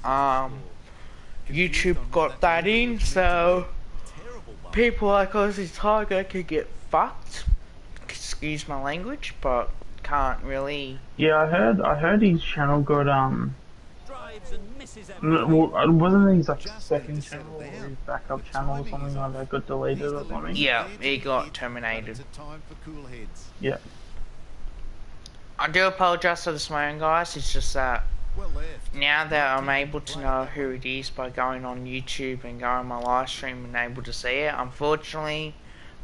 S1: YouTube got that in, so people like Aussie Tiger can get fucked. Excuse my language, but can't really.
S8: Yeah, I heard his channel got wasn't his like second channel or his backup channel or something like that got deleted or something?
S1: Yeah, he got terminated.
S8: Yeah.
S1: I do apologise for the swearing, guys. It's just that now that I'm able to know who it is by going on YouTube and going on my live stream and able to see it, unfortunately,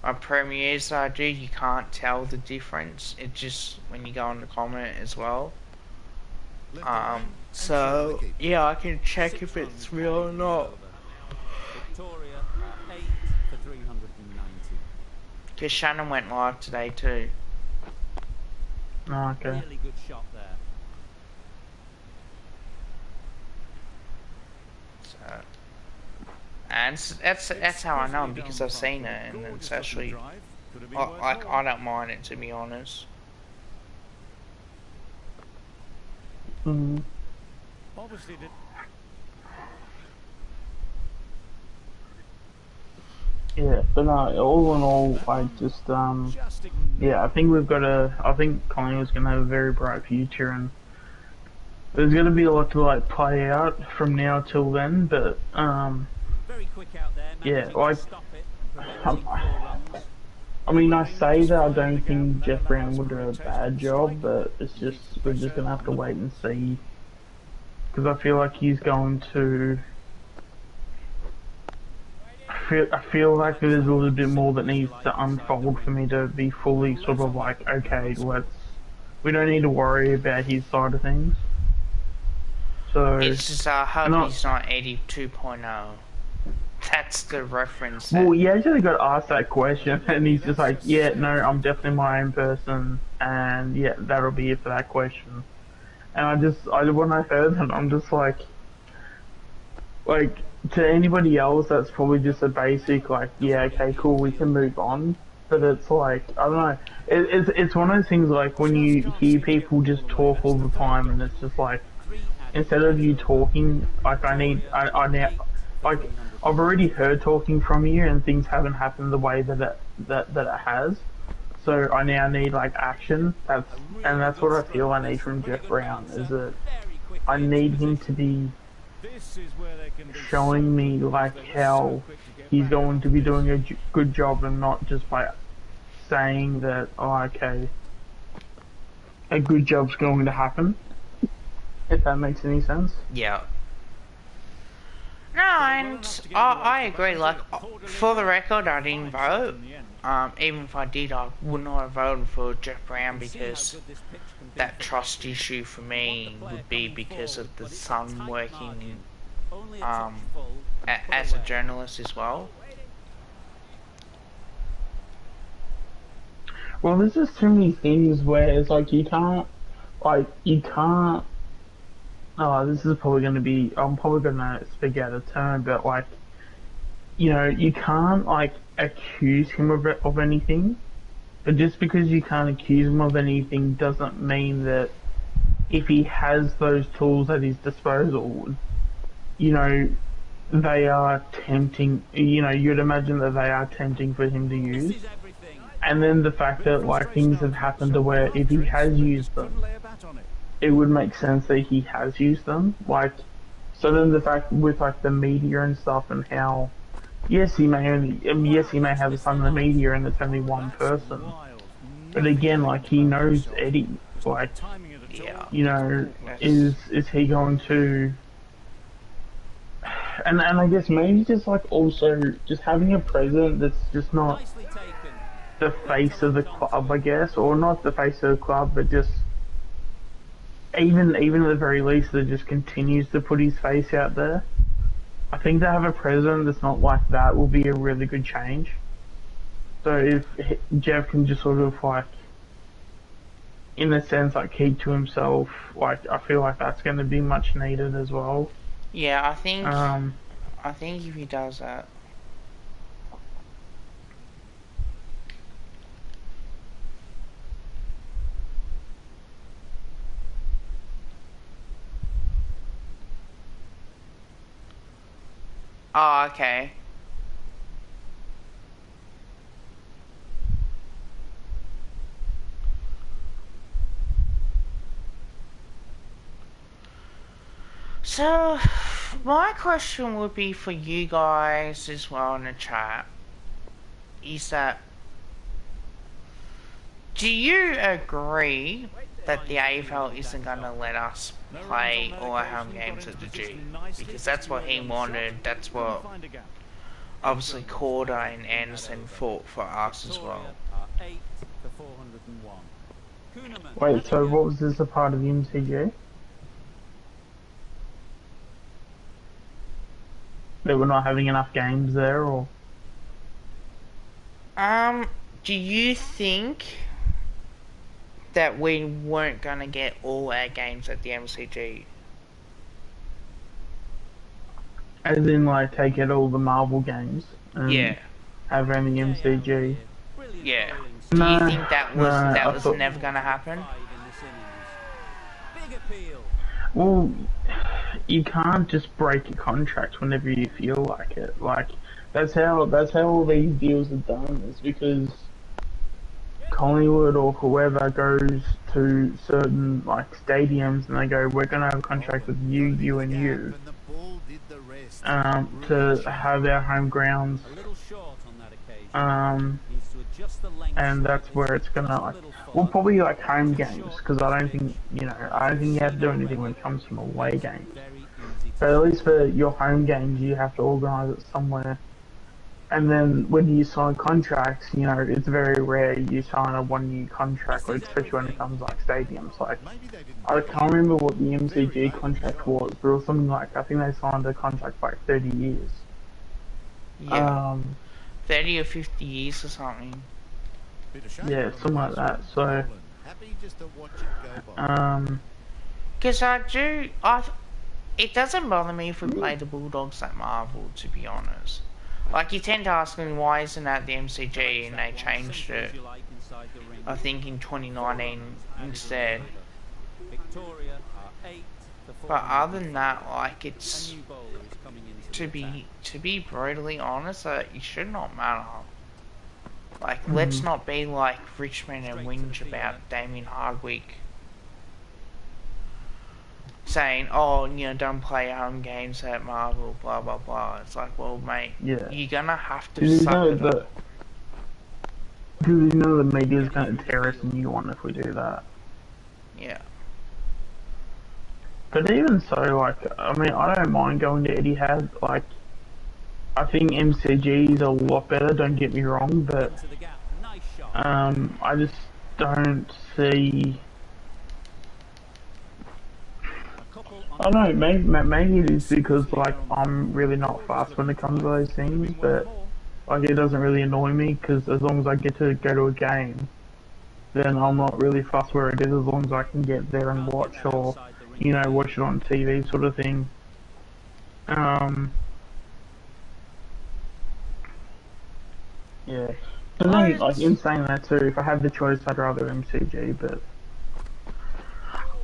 S1: my premieres that I do, you can't tell the difference. It just when you go on the comment as well. So yeah, I can check if it's real or not.
S2: Victoria 8 for 390.
S1: Because Shannon went live today too.
S8: Oh, okay.
S2: Really good shot there.
S1: So, and that's how I know him, because I've seen it, and it's actually like I don't mind it, to be honest.
S8: Mm.
S3: Obviously did.
S8: Yeah, but no, all in all, I just, yeah, I think I think Collingwood's gonna have a very bright future, and there's gonna be a lot to, like, play out from now till then, but,
S2: Very quick out there,
S8: yeah, like, I mean, I say that I don't think Jeff Brown would do a bad job, but it's just, we're just gonna have to wait and see, because I feel like he's going to, I feel like there's a little bit more that needs to unfold for me to be fully sort of like, okay, we don't need to worry about his side of things. So
S1: it's just I hope he's not 82.0. That's the reference.
S8: Well, he actually got asked that question, and he's just like, yeah, no, I'm definitely my own person, and yeah, that'll be it for that question. And when I heard that, I'm just like, to anybody else, that's probably just a basic, like, yeah, okay, cool, we can move on. But it's like, I don't know, it's one of those things, like, when you hear people just talk all the time, and it's just like, instead of you talking, like, I now, like, I've already heard talking from you, and things haven't happened the way that it has. So I now need, like, action. That's what I feel I need from Jeff Brown, is that I need him to be showing me, like, how he's going to be doing a good job, and not just by saying that, oh, okay, a good job's going to happen, if that makes any sense.
S1: Yeah. No, and I agree, like, for the record, I didn't vote. Even if I did, I would not have voted for Jeff Brown, because that trust issue for me would be because of the son working as a journalist as well.
S8: Well, there's just too many things where it's like you can't, oh, this is probably going to be, I'm probably going to speak out of turn, but, like, you know, you can't, like, accuse him of anything, but just because you can't accuse him of anything doesn't mean that if he has those tools at his disposal, you know, they are tempting, you know, you'd imagine that they are tempting for him to use. And then the fact that, like, things have happened to where if he has used them, it would make sense that he has used them. Like, so then the fact with, like, the media and stuff, and how, yes, he may have a son in the media and it's only one person, but again, like, he knows Eddie. Like, you know, is he going to? And I guess maybe just, like, also just having a president that's just not the face of the club, I guess, or not the face of the club, but just even at the very least that just continues to put his face out there. I think to have a president that's not like that will be a really good change. So if Jeff can just sort of, like, in a sense, like, keep to himself, like, I feel like that's going to be much needed as well.
S1: Yeah, I think if he does that. okay. So, my question would be for you guys as well in the chat, is that, do you agree that the AFL isn't going to let us play all our home games at the G? Because that's what he wanted, that's what obviously Corder and Anderson fought for us as well.
S8: Wait, so what was this a part of the MCG? That we're not having enough games there, or?
S1: Do you think that we weren't gonna get all our games at the MCG?
S8: As in, like, take out all the Marvel games and have them in the MCG?
S1: Yeah. Do you think that was never gonna happen?
S8: Well, you can't just break a contract whenever you feel like it. Like, that's how all these deals are done, is because Collingwood or whoever goes to certain, like, stadiums and they go, we're gonna have a contract with you, you and you, to have our home grounds, and that's where it's gonna, like, well, probably like home games, because I don't think you have to do anything when it comes from away games. But at least for your home games, you have to organise it somewhere. And then when you sign contracts, it's very rare you sign a 1 year contract, especially when it comes like stadiums. Like, I can't remember what the MCG contract was, but it was something like, I think they signed a contract for like 30 years.
S1: Yeah. 30 or 50 years or something.
S8: Yeah, something like that. So,
S1: because it doesn't bother me if we play the Bulldogs at Marvel, to be honest. Like, you tend to ask me, why isn't that the MCG, and they changed it, I think, in 2019 instead. But other than that, like, it's, to be brutally honest, it should not matter. Like, let's not be like Richmond and whinge about Damien Hardwick saying, oh, don't play home games at Marvel, blah blah blah. It's like, well, mate, you're gonna have to suck it up.
S8: Do you know the media's gonna tear us a new one if we do that?
S1: Yeah.
S8: But even so, like, I mean, I don't mind going to Etihad. Like, I think MCG is a lot better, don't get me wrong, but I just don't see. I don't know, maybe it is because, like, I'm really not fast when it comes to those things, but, like, it doesn't really annoy me, because as long as I get to go to a game, then I'm not really fussed where it is, as long as I can get there and watch, or, watch it on TV sort of thing. Yeah. But then, like, in saying that too, if I had the choice, I'd rather MCG, but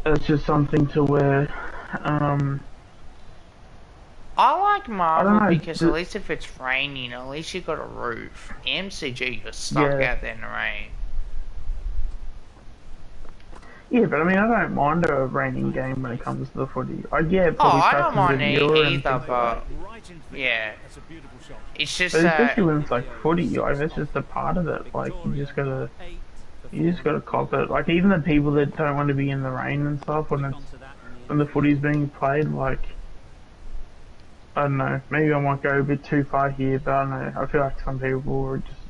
S8: it's just something to where,
S1: I like Marvel because at least if it's raining, at least you've got a roof. MCG, you're stuck out there in the rain.
S8: Yeah, but I mean, I don't mind a raining game when it comes to the footy. I get
S1: I don't mind either, but yeah, it's just
S8: but especially when it's like footy, like that's just a part of it. Like you just gotta cop it. Like even the people that don't want to be in the rain and stuff when the footy's being played, like I don't know, maybe I might go a bit too far here, but I don't know. I feel like some people are just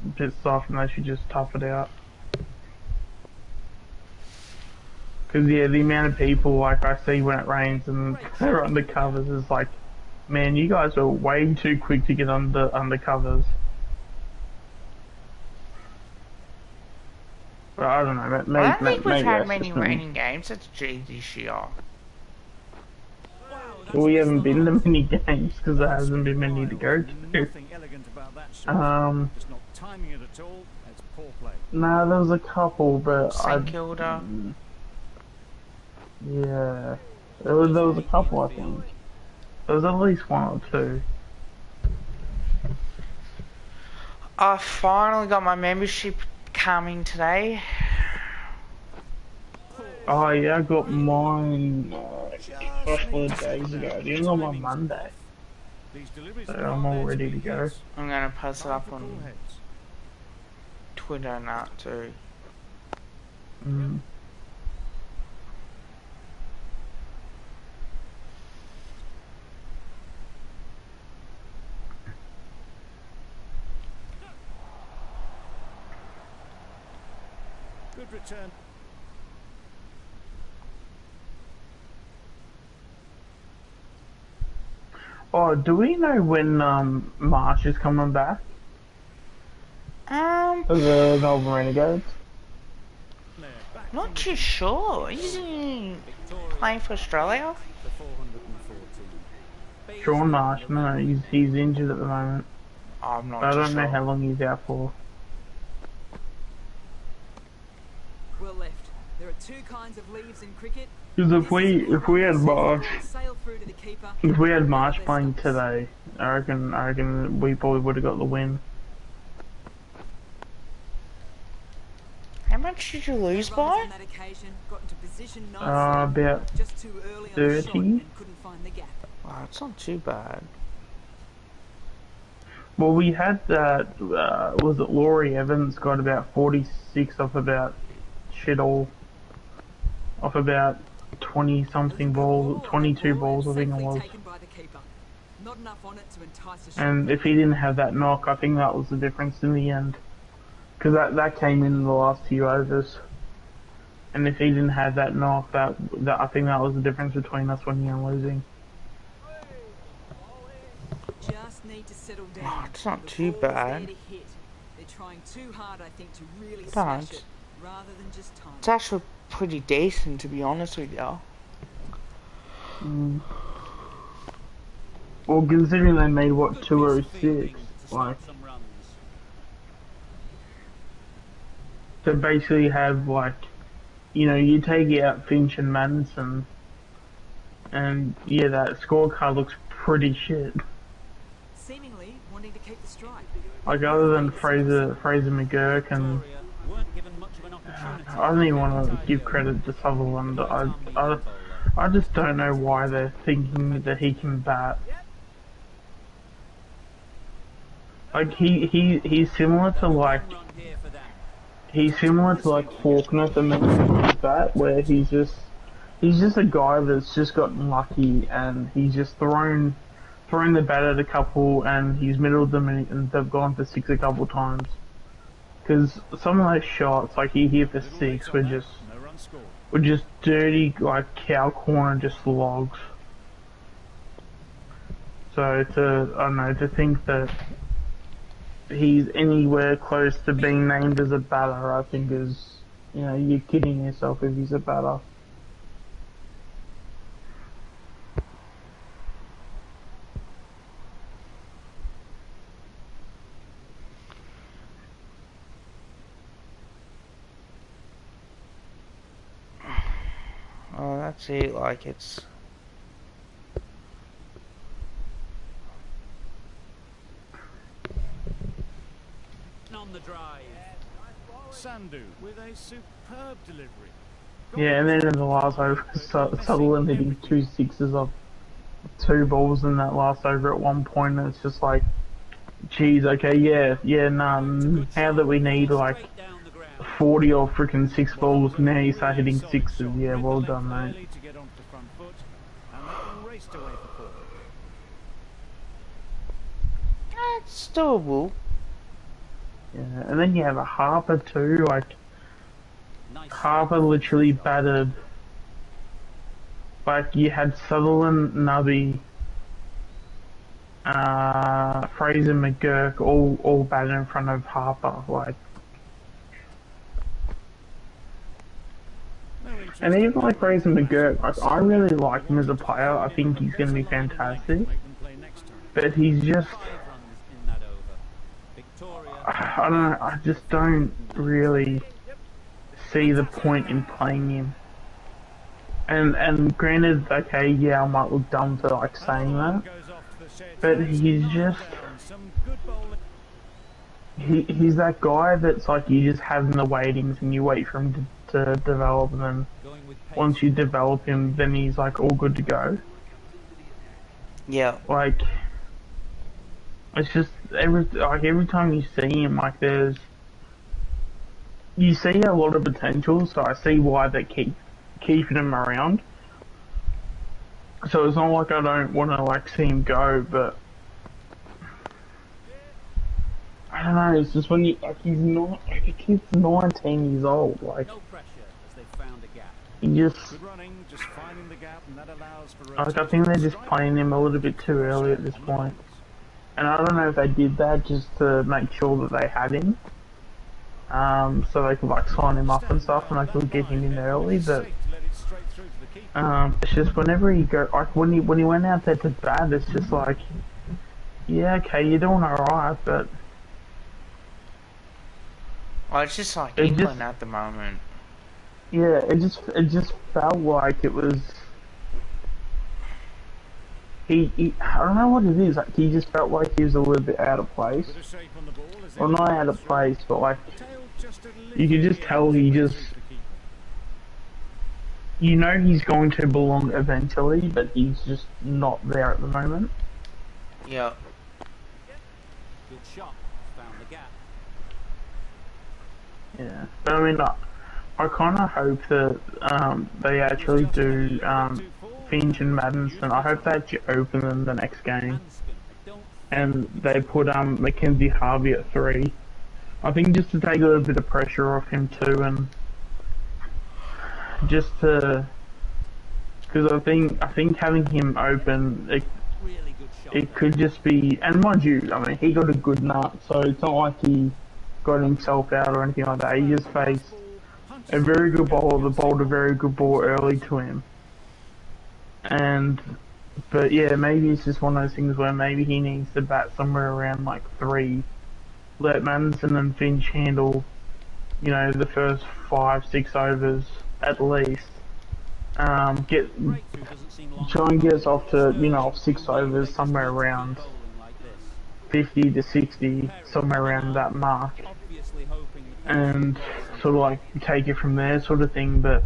S8: a bit soft and they should just tough it out. Because, yeah, the amount of people, like, I see when it rains and they're under covers is like, man, you guys are way too quick to get under covers. But I don't know, maybe,
S1: I don't think we've had many raining games at the G this year.
S8: Well, we haven't been to many games because there hasn't been many to go to. No, there was a couple, but
S1: St Kilda.
S8: Yeah, there was a couple, I think. There was at least one or two.
S1: I finally got my membership coming today.
S8: Oh yeah, I got mine a couple of days ago. It was on my Monday. So I'm all ready to go.
S1: I'm gonna post it up on Twitter and that too.
S8: Mm.
S3: Good return.
S8: Oh, do we know when Marsh is coming back? For the Melbourne Renegades?
S1: Not too sure. Is he playing for Australia?
S8: Sean Marsh, no, he's injured at the moment.
S1: I'm not
S8: I
S1: too
S8: don't know
S1: sure.
S8: how long he's out for.
S4: Well left. There are two kinds of leaves in cricket.
S8: Because if we had Marsh,
S4: Sail through to the keeper.
S8: if we had Marsh playing today, I reckon we probably would have got the win.
S1: How much did you lose by?
S4: On that occasion, got into position nicely,
S8: About
S4: just too early on the shot
S8: 30.
S4: and couldn't find the gap.
S1: Wow, it's not too bad.
S8: Well, we had that. Was it Laurie Evans got about 46 off about shit all, off about 20 something balls, 22 balls I think it was.
S4: Not enough on it to entice a shot.
S8: And if he didn't have that knock, I think that was the difference in the end. Because that came in the last few overs. And if he didn't have that knock, that I think that was the difference between us winning and losing.
S4: Just need to settle down.
S1: Oh, it's not too
S4: The ball's there
S1: bad.
S4: to hit. They're trying too hard, I think, to really smash it, rather than just time.
S1: It's actually pretty decent, to be honest with you.
S8: Mm. Well, considering they made what 206, like to basically have like, you know, you take out Finch and Madison, and yeah, that scorecard looks pretty shit.
S4: Seemingly wanting to keep the strike.
S8: Like other than Fraser McGurk, and I don't even want to give credit to Sutherland. I just don't know why they're thinking that he can bat. Like he's similar to like Faulkner to me with that, where he's just a guy that's just gotten lucky and he's just thrown the bat at a couple and he's middled them and they've gone for 6 a couple times. Because some of those shots, like he hit for 6, were just dirty, like cow corner, just logs. So to think that he's anywhere close to being named as a batter, I think is, you know, you're kidding yourself if he's a batter.
S1: Oh, that's it, like it's...
S2: On the drive.
S3: Sandhu with a superb delivery.
S8: Yeah, and then in the last over, Sutherland hitting 2 sixes off 2 balls in that last over at one point, and it's just like, geez, okay, yeah, how that we need like 40 or freaking 6 balls, now you start hitting 6s, yeah, well done, mate.
S1: It's doable.
S8: Yeah, and then you have a Harper too, like, Harper literally batted, like, you had Sutherland, Nubby, Fraser McGurk all batted in front of Harper, like. And even like Fraser McGurk, like, I really like him as a player, I think he's going to be fantastic, but he's just, I don't know, I just don't really see the point in playing him. And granted, okay, yeah, I might look dumb for like saying that, but he's just, he's that guy that's like you just have in the waitings and you wait for him to develop, and then once you develop him, then he's like all good to go.
S1: Yeah.
S8: Like, it's just every time you see him, like you see a lot of potential, so I see why they keep keeping him around. So it's not like I don't want to like see him go, but I don't know. It's just when he's not like the kid's 19 years old. Like,
S2: No pressure as they found a gap.
S8: he just
S3: Good running, just finding the gap, and that allows for
S8: like I think they're just playing him a little bit too early at this point. And I don't know if they did that just to make sure that they had him, so they could like sign him up and stuff, and they could get him in early. But it's just whenever he go, like when he went out there to bat, it's just like, yeah, okay, you're doing alright, but
S1: Well, it's just like
S8: It
S1: England
S8: just-
S1: at the moment.
S8: yeah, it just felt like it was. He I don't know what it is. Like he just felt like he was a little bit out of place. Well, not out of place, but like you could just tell he just. You know he's going to belong eventually, but he's just not there at the moment.
S1: Yeah.
S2: Good shot. Found the gap.
S8: Yeah, but I mean, I kind of hope that they actually do Finch and Madison. I hope they actually open them the next game, and they put Mackenzie Harvey at 3. I think just to take a little bit of pressure off him too, and just to, because I think having him open,
S2: Really good shot.
S8: it could just be, and mind you, I mean, he got a good nut, so it's not like he got himself out or anything like that. He just faced a very good bowler that bowled a very good ball early to him. But yeah, maybe it's just one of those things where maybe he needs to bat somewhere around like 3. Let Madison and Finch handle, you know, the first 5-6 overs at least.
S2: Breakthrough doesn't seem long.
S8: Try and get us off to, you know, 6 overs somewhere around
S2: Bowling like this.
S8: 50 to 60, somewhere around that mark.
S2: Obviously hoping the
S8: And sort of like take it from there sort of thing, but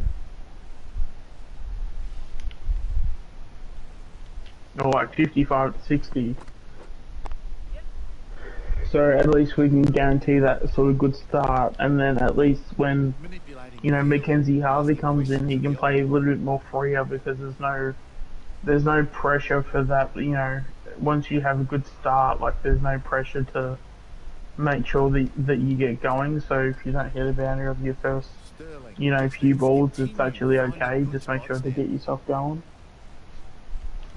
S8: or like 55 to 60, so at least we can guarantee that sort of good start, and then at least when, you know, Mackenzie Harvey comes in, he can play a little bit more freer because there's no pressure for that, you know. Once you have a good start, like there's no pressure to make sure that you get going. So if you don't hit a boundary of your first, you know, few balls, it's actually okay. Just make sure to get yourself going.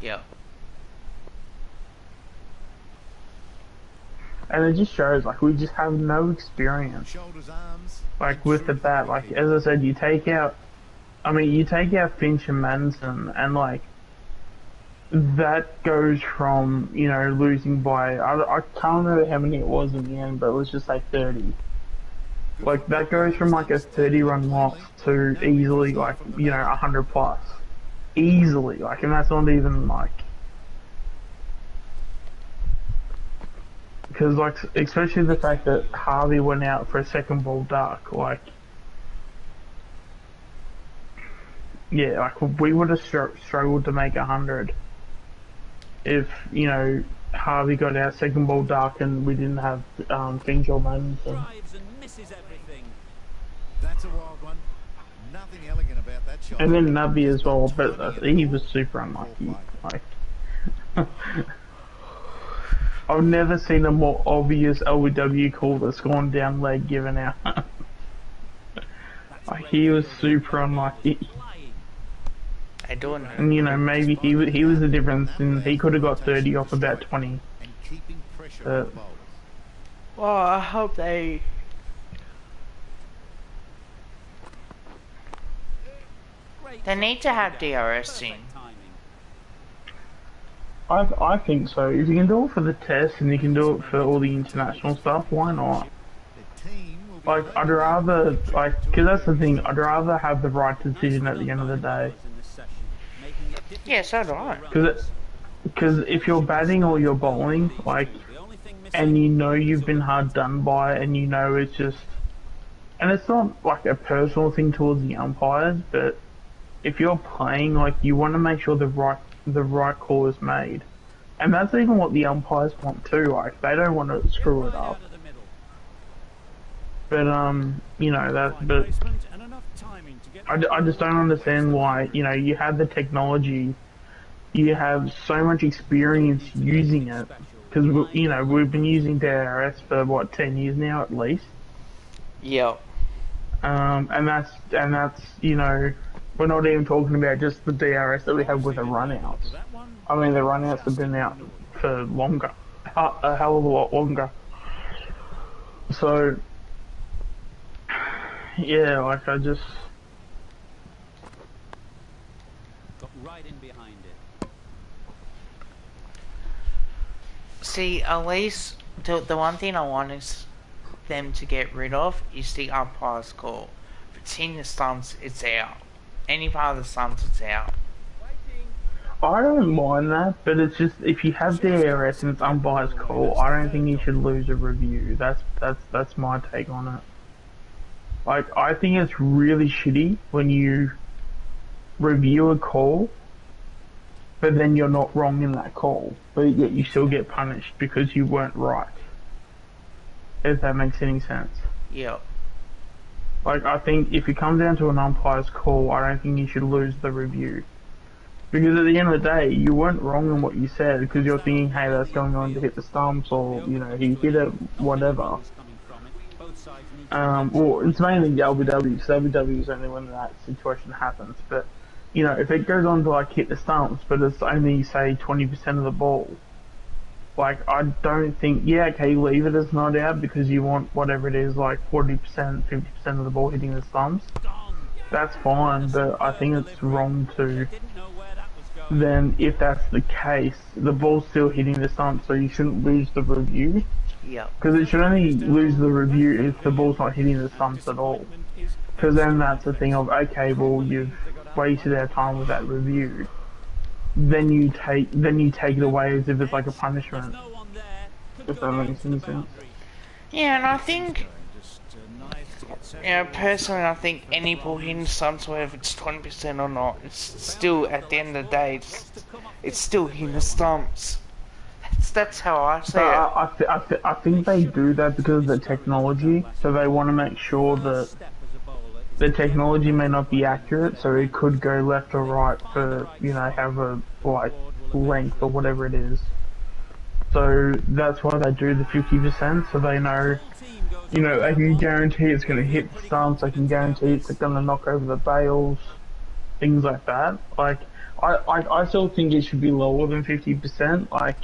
S1: Yeah.
S8: And it just shows, like, we just have no experience.
S6: Shoulders, arms.
S8: Like, with the bat, like, as I said, you take out Finch and Madison, and, like, that goes from, you know, losing by, I can't remember how many it was in the end, but let's just say 30. Like, that goes from, like, a 30-run loss to easily, like, you know, 100 plus. Easily, like, and that's not even, like, because, like, especially the fact that Harvey went out for a second ball duck, like, yeah, like, we would have struggled to make 100 if, you know, Harvey got out second ball duck and we didn't have Finch or Madison.
S2: drives and misses everything.
S6: That's a wild one. Nothing elegant about that shot.
S8: And then Nubby as well, but he was super unlucky. Like, I've never seen a more obvious LBW call that's gone down leg given out. Like, he was super unlucky.
S1: I don't know.
S8: And, you know, maybe he was the difference, and he could have got 30 off about 20.
S6: And keeping pressure on the bowlers.
S1: Well, I hope they... They need to have DRS in.
S8: I think so. If you can do it for the test and you can do it for all the international stuff, why not?
S6: The team will be
S8: Like, I'd rather, like, because that's the thing, I'd rather have the right decision at the end of the day.
S1: Yeah, so do I.
S8: Because if you're batting or you're bowling, like, and you know you've been hard done by, and you know it's just, and it's not like a personal thing towards the umpires, but if you're playing, like, you want to make sure the right call is made, and that's even what the umpires want too. Like, they don't want to screw it up. But you know that. But I just don't understand why. You know, you have the technology, you have so much experience using it, because you know we've been using DRS for what 10 years now at least.
S1: Yeah.
S8: And that's you know, we're not even talking about just the DRS that we have with the runouts. I mean, the runouts have been out for longer, a hell of a lot longer. So, yeah, like I just
S2: got right in behind it.
S1: See, at least the one thing I want is them to get rid of is the umpire's call. If it's in the stumps, it's out. Any part of the stumps, it's out.
S8: I don't mind that, but it's just if you have DRS and it's umpire's call, I don't think you should lose a review. That's my take on it. Like, I think it's really shitty when you review a call, but then you're not wrong in that call, but yet you still get punished because you weren't right. If that makes any sense.
S1: Yeah.
S8: Like, I think if it comes down to an umpire's call, I don't think you should lose the review. Because at the end of the day, you weren't wrong in what you said, because you're thinking, hey, that's going on to hit the stumps, or, you know, he hit it, whatever. Well, it's mainly the LBW, because LBW is only when that situation happens, but, you know, if it goes on to, like, hit the stumps, but it's only, say, 20% of the ball, like, I don't think, yeah, okay, leave it as not out, because you want whatever it is, like, 40%, 50% of the ball hitting the stumps. That's fine, but I think it's wrong to, then if that's the case, the ball's still hitting the stumps, so you shouldn't lose the review.
S1: Yeah.
S8: Because it should only lose the review if the ball's not hitting the stumps at all. Because then that's the thing of, okay, well, you've wasted our time with that review. Then you take it away as if it's like a punishment. If that makes any sense.
S1: Yeah, and I think, you know, personally, I think any ball hitting stumps, whether it's 20% or not, it's still, at the end of the day, it's still hitting the stumps. That's how I see it.
S8: I think they do that because of the technology, so they want to make sure that the technology may not be accurate, so it could go left or right for, you know, have a, like, length or whatever it is. So that's why they do the 50%, so they know, you know, they can guarantee it's going to hit the stumps, they can guarantee it's going to knock over the bales, things like that. Like, I still think it should be lower than 50%, like,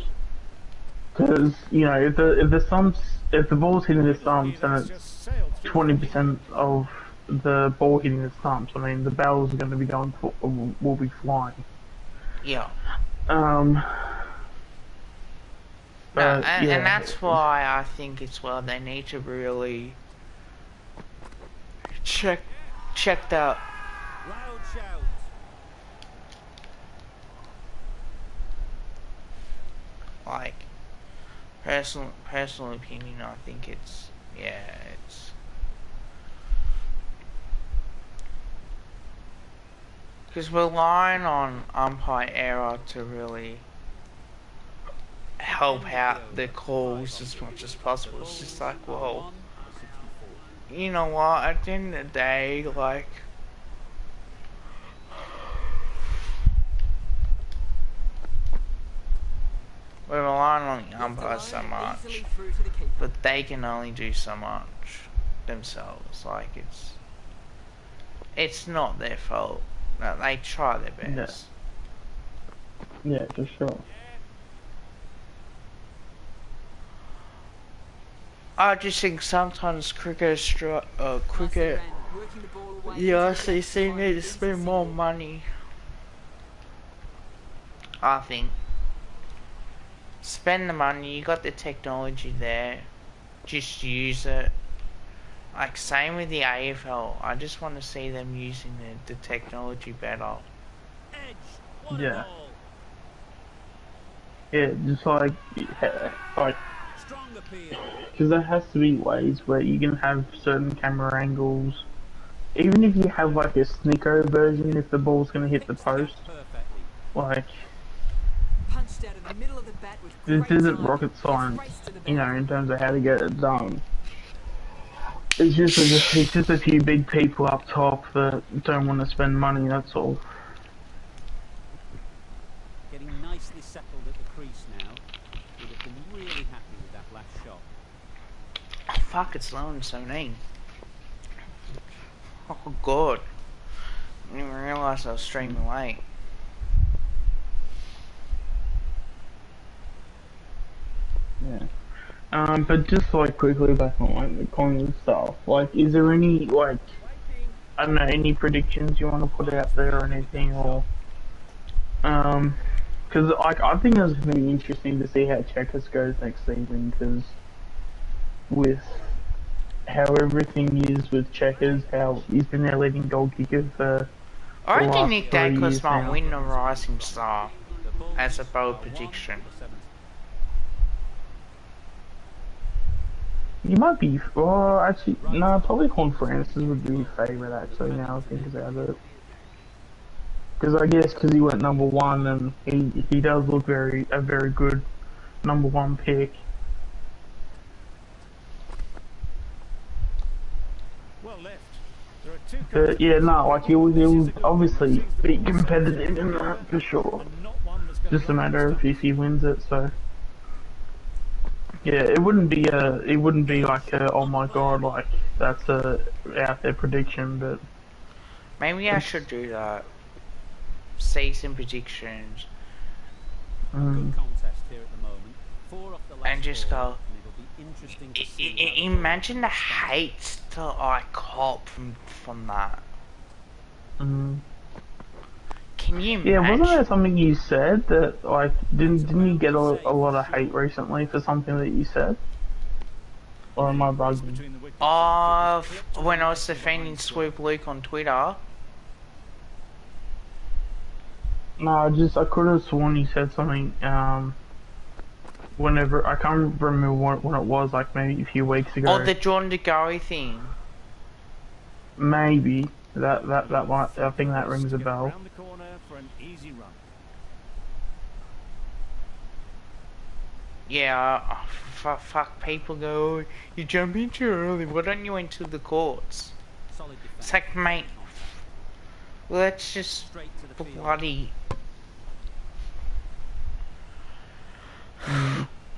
S8: because, you know, if the ball's hitting the stumps and it's 20% of the ball hitting the stumps, I mean, the bales are going to be will be flying.
S1: Yeah.
S8: But,
S1: and
S8: yeah.
S1: that's why I think it's, well, they need to really check that.
S2: Loud shout.
S1: Like, personal opinion, I think it's, yeah, it's, because we're relying on umpire error to really help out the calls as much as possible. It's just like, well, you know what, at the end of the day, like, we're relying on the umpires so much, but they can only do so much themselves. Like, it's not their fault. No, they try their best.
S8: Yeah, for sure.
S1: I just think sometimes cricket, the ICC need to spend more money. I think. Spend the money, you got the technology there, just use it. Like, same with the AFL, I just want to see them using the technology better.
S8: Yeah. Yeah, just like
S2: Strong appeal.
S8: Because there has to be ways where you can have certain camera angles. Even if you have like a snicko version, if the ball's going to hit the post, like,
S4: Punched out of the middle of the bat with
S8: this
S4: great
S8: isn't
S4: timing.
S8: rocket
S4: Gets
S8: science,
S4: raced to the
S8: you know,
S4: bat.
S8: in terms of how to get it done. It's just a few big people up top that don't want to spend money, that's all.
S2: Getting nicely settled at the crease now. Would have been really happy with that last shot.
S1: Oh, fuck, it's low in 17. Oh god. I didn't even realise I was streaming late.
S8: Yeah. But just like quickly back on like the Collingwood stuff, like, is there any like, I don't know, any predictions you want to put out there or anything, or because like I think it's gonna be interesting to see how Checkers goes next season, because with how everything is with Checkers, how he's been their leading goal kicker for
S1: I
S8: the
S1: reckon
S8: last
S1: Nick
S8: 3
S1: Dacos
S8: years
S1: might
S8: now.
S1: win the Rising Star as a bold prediction.
S8: You might be, well, actually, no, probably Horn Francis would be his favourite, actually, now I think about it. Because I guess because he went #1 and he does look a very good #1 pick.
S3: Well left. There are two
S8: But yeah, no, like he'll obviously be competitive in that for sure. Just a matter of if he wins it, so. Yeah, it wouldn't be like a, oh my god, like that's a out there prediction, but
S1: Maybe I should do that. Season predictions.
S2: Good contest here at the moment. 4 off the last
S1: And just
S2: ball,
S1: go.
S2: and it'll be interesting to see how the
S1: Imagine the hate to like cop from that. Can you imagine?
S8: yeah, wasn't there something you said that like didn't you get a lot of hate recently for something that you said? Or am I bugging?
S1: When I was defending Swoop Luke on Twitter.
S8: No, I could have sworn you said something. Whenever I can't remember when it was, like maybe a few weeks ago.
S1: Oh, the John DeGoey thing.
S8: Maybe that might. I think that rings a bell.
S3: Round the corner for an easy run.
S1: Yeah, fuck, people go, you jump in too early, why don't you enter the courts?
S2: solid defense.
S1: It's like, mate, let's just
S2: Straight to the field.
S1: bloody,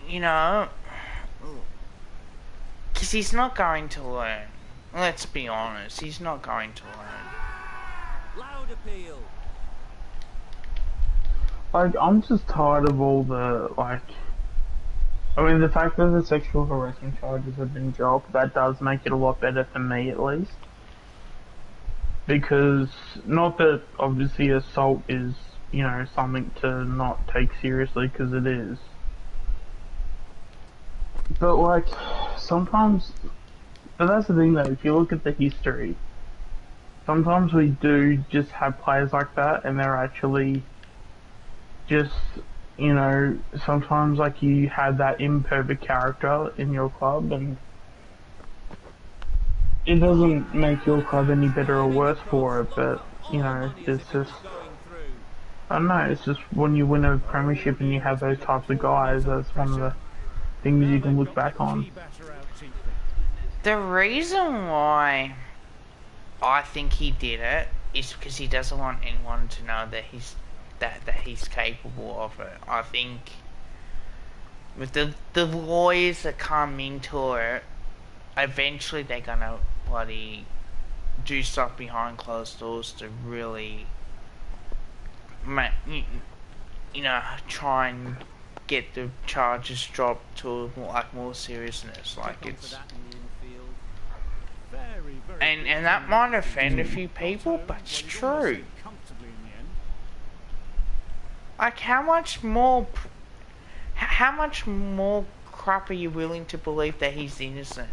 S1: you know, because he's not going to learn. Let's be honest, he's not going to learn.
S2: Loud appeal.
S8: Like, I'm just tired of all the, like, I mean, the fact that the sexual harassment charges have been dropped, that does make it a lot better for me, at least. Because, not that, obviously, assault is, you know, something to not take seriously, because it is. But, like, sometimes, but that's the thing, though, if you look at the history, sometimes we do just have players like that, and they're actually just, you know, sometimes like you have that imperfect character in your club, and it doesn't make your club any better or worse for it, but, you know, it's just, I don't know, it's just when you win a premiership and you have those types of guys, that's one of the things you can look back on.
S1: The reason why I think he did it is because he doesn't want anyone to know that he's capable of it. I think with the lawyers that come into it, eventually they're gonna bloody do stuff behind closed doors to really, you know, try and get the charges dropped to like more seriousness. Like it's. And that might offend a few people, but it's true. Like, how much more crap are you willing to believe that he's innocent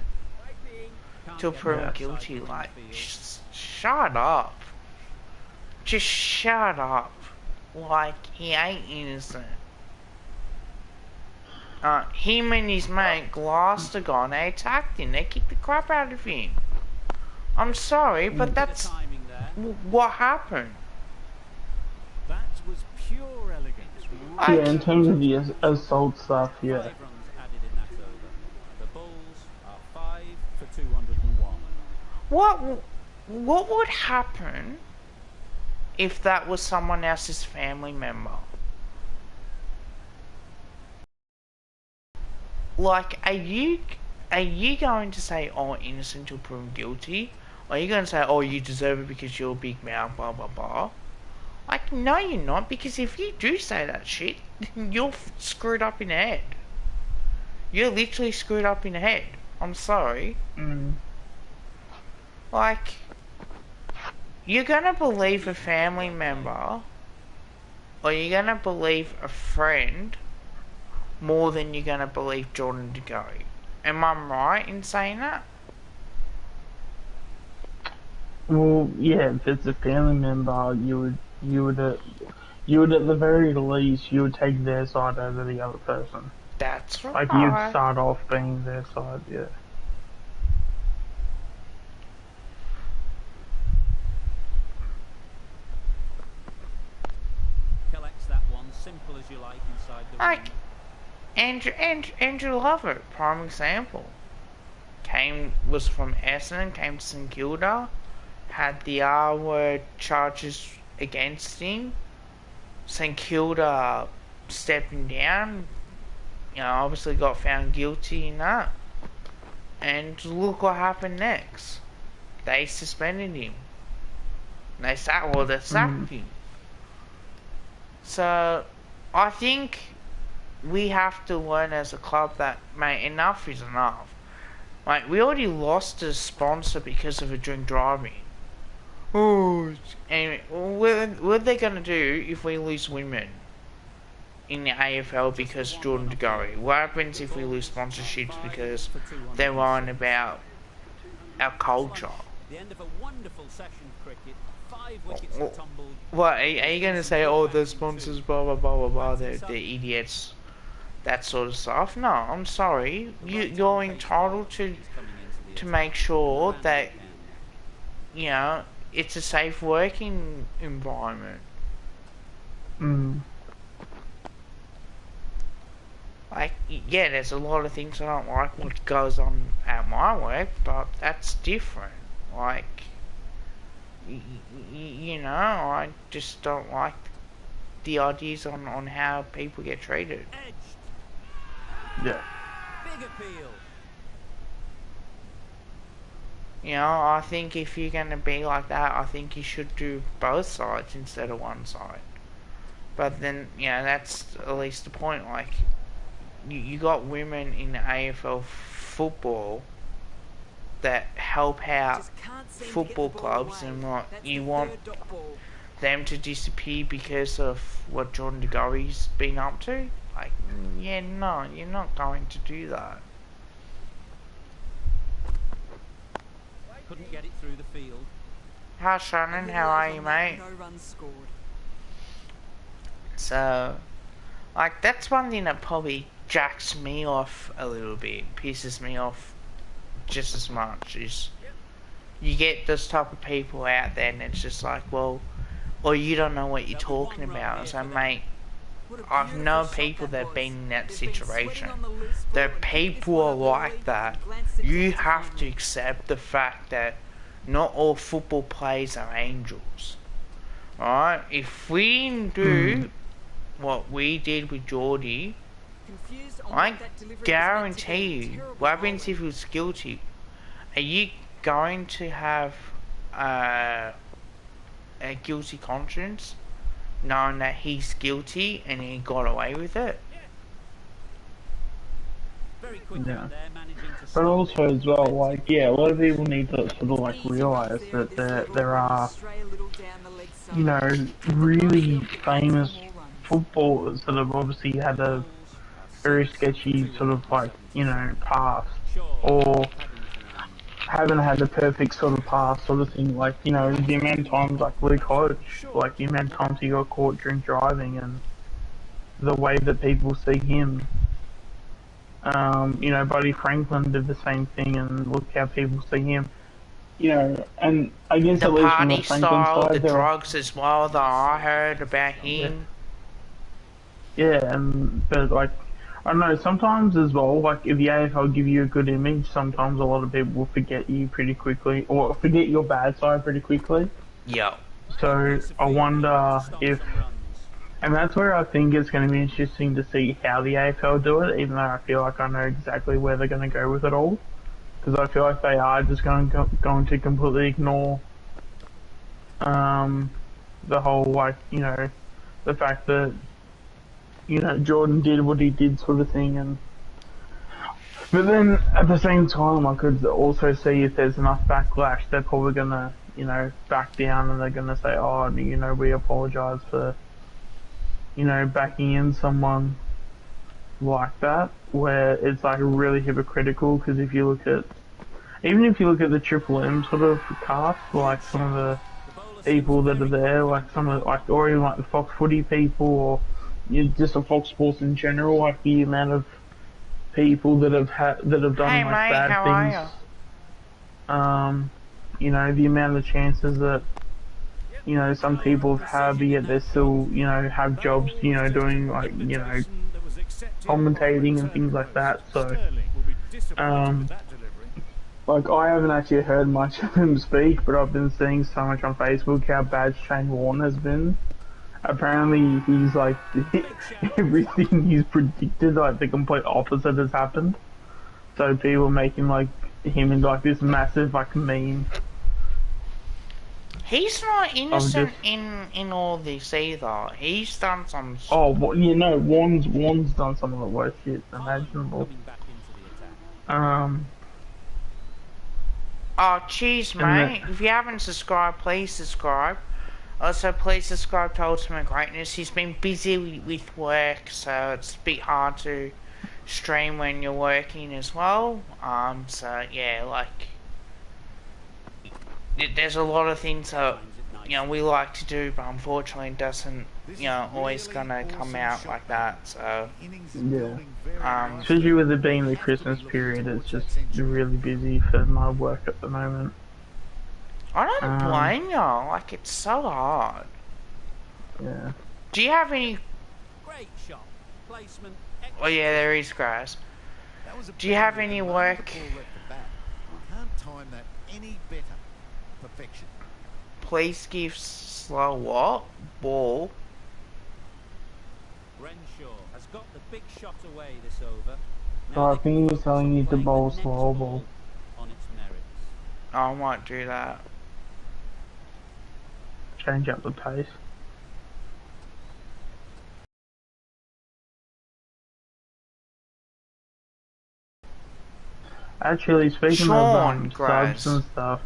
S1: to prove him guilty? Like, shut up. Just shut up. Like, he ain't innocent. him and his mate glassed the guy and they attacked him. They kicked the crap out of him. I'm sorry, but that's what happened.
S3: That was pure elegance.
S8: Yeah, in terms of the assault stuff, yeah.
S2: 5 runs added in that over. The Bulls are 5 for 201.
S1: What would happen if that was someone else's family member? Like, are you going to say, oh, innocent till proven guilty? Or are you going to say, oh, you deserve it because you're a big mouth, blah, blah, blah? Like, no, you're not, because if you do say that shit, you're screwed up in the head. You're literally screwed up in the head. I'm sorry. Like, you're gonna believe a family member, or you're gonna believe a friend, more than you're gonna believe Jordan De Goey. Am I right in saying that?
S8: Well, yeah, if it's a family member, you would at the very least, you would take their side over the other person.
S1: That's right.
S8: Like, you'd start off being their side, yeah.
S2: Collects that one, simple as you like inside the
S1: Like,
S2: ring.
S1: Andrew Lovett, prime example. Was from Essendon, came to St Kilda, had the R-word charges against him. St Kilda stepped him down, you know, obviously got found guilty in that. And look what happened next. They suspended him. They sacked him. So, I think we have to learn as a club that, mate, enough is enough. Like, we already lost a sponsor because of a drink driving. Oh, anyway, what are they going to do if we lose women in the AFL because Jordan De Goey? What happens if we lose sponsorships because they're lying about our culture?
S2: The end of a wonderful session of cricket. 5 wickets have tumbled.
S1: What, are you going to say, oh, the sponsors, blah, blah, blah, blah, blah, they're idiots, that sort of stuff? No, I'm sorry. You're entitled to make sure that, you know, it's a safe working environment. Like, yeah, there's a lot of things I don't like what goes on at my work, but that's different. Like, you know, I just don't like the ideas on how people get treated.
S8: Yeah.
S2: Big appeal.
S1: You know, I think if you're going to be like that, I think you should do both sides instead of one side. But then, you know, that's at least the point. Like, you got women in the AFL football that help out football clubs, and what you want them to disappear because of what Jordan De Goey's been up to? Like, yeah, no, you're not going to do that.
S2: Couldn't get it through the field.
S1: Hi Shannon, how are you, mate?
S4: No runs scored.
S1: So, like, that's one thing that probably jacks me off a little bit, pisses me off just as much, is you get this type of people out there and it's just like, well, or you don't know what you're talking about. So, mate, I've known people that have been in that situation. The people are like that. You have to accept the fact that not all football players are angels. Alright? If we do what we did with Geordie, I guarantee you, what happens if he was guilty? Are you going to have a guilty conscience, knowing that he's guilty and he got away with it?
S8: Yeah. But also as well, like, yeah, a lot of people need to sort of like realise that there are, you know, really famous footballers that have obviously had a very sketchy sort of like, you know, past, or haven't had a perfect sort of past sort of thing. Like, you know, the amount of times, like Luke Hodge, like the amount of times he got caught drink driving, and the way that people see him, You know, Buddy Franklin did the same thing, and look how people see him. You know, and I guess
S1: The
S8: at least from
S1: party
S8: the Franklin
S1: style,
S8: side,
S1: the
S8: there are-
S1: drugs as well that I heard about him.
S8: yeah, but like, I don't know, sometimes as well, like if the AFL give you a good image, sometimes a lot of people will forget you pretty quickly, or forget your bad side pretty quickly.
S1: Yeah.
S8: So I wonder if, and that's where I think it's going to be interesting to see how the AFL do it, even though I feel like I know exactly where they're going to go with it all. Because I feel like they are just going to completely ignore the whole, like, you know, the fact that, you know, Jordan did what he did sort of thing. And but then at the same time, I could also see if there's enough backlash, they're probably going to, you know, back down, and they're going to say, oh, you know, we apologise for, you know, backing in someone like that, where it's like really hypocritical. Because if you look at, even if you look at the Triple M sort of cast, like some of the people that are there, like some of, like, or even like the Fox Footy people, or just the Fox Sports in general, like the amount of people that have done
S1: Hey,
S8: like
S1: mate,
S8: bad
S1: how
S8: things. You know, the amount of chances that, you know, some people have, yet they still, you know, have jobs, you know, doing like, you know, commentating and things like that. So, like, I haven't actually heard much of him speak, but I've been seeing so much on Facebook how bad Shane Warne has been. Apparently, he's like, everything he's predicted, like the complete opposite has happened. So people making like him into like this massive like meme.
S1: He's not innocent in all this either. He's done some.
S8: Oh, well, you know, Warne's done some of the worst shit imaginable.
S1: Oh, cheers, mate. If you haven't subscribed, please subscribe. Also, please subscribe to Ultimate Greatness. He's been busy with work, so it's a bit hard to stream when you're working as well. So yeah, like, there's a lot of things that, you know, we like to do, but unfortunately it doesn't, you know, always gonna come out like that. So
S8: yeah, especially with it being the Christmas period, it's just really busy for my work at the moment.
S1: I don't blame you. Like, it's so hard.
S8: Yeah.
S1: Do you have any?
S2: Great shot. Placement.
S1: Oh yeah, there is grass. Do you have any work?
S6: Can't time that any better. Perfection.
S1: Please give slow what? Ball.
S2: Renshaw has got the big shot away this over.
S8: So I think he was telling you to bowl slow ball.
S2: On its merits.
S1: I might do that.
S8: Change up the pace. Actually, speaking of subs and stuff.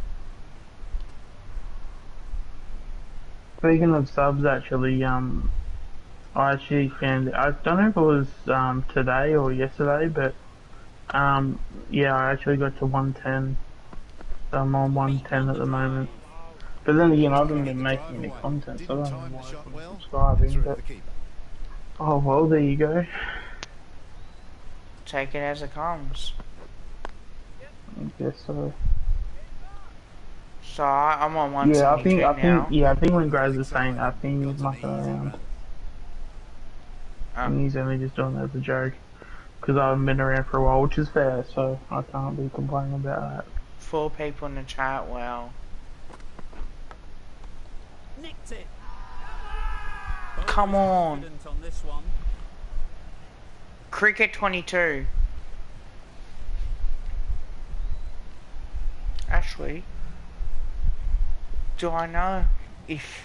S8: Speaking of subs, actually, I actually found, I don't know if it was today or yesterday, but yeah, I actually got to 110. So I'm on 110 at the moment. But then again, I haven't been making any content, so I don't know why I'm subscribing. But oh well, there you go.
S1: Take it as it comes.
S8: I guess so.
S1: So I'm on 172
S8: I think when Graz is saying, I think he's mucking around. And he's only just doing that as a joke. Because I haven't been around for a while, which is fair, so I can't be complaining about that.
S1: 4 people in the chat, well.
S2: Nicked it.
S1: Come on. Cricket 22. Actually, do I know if...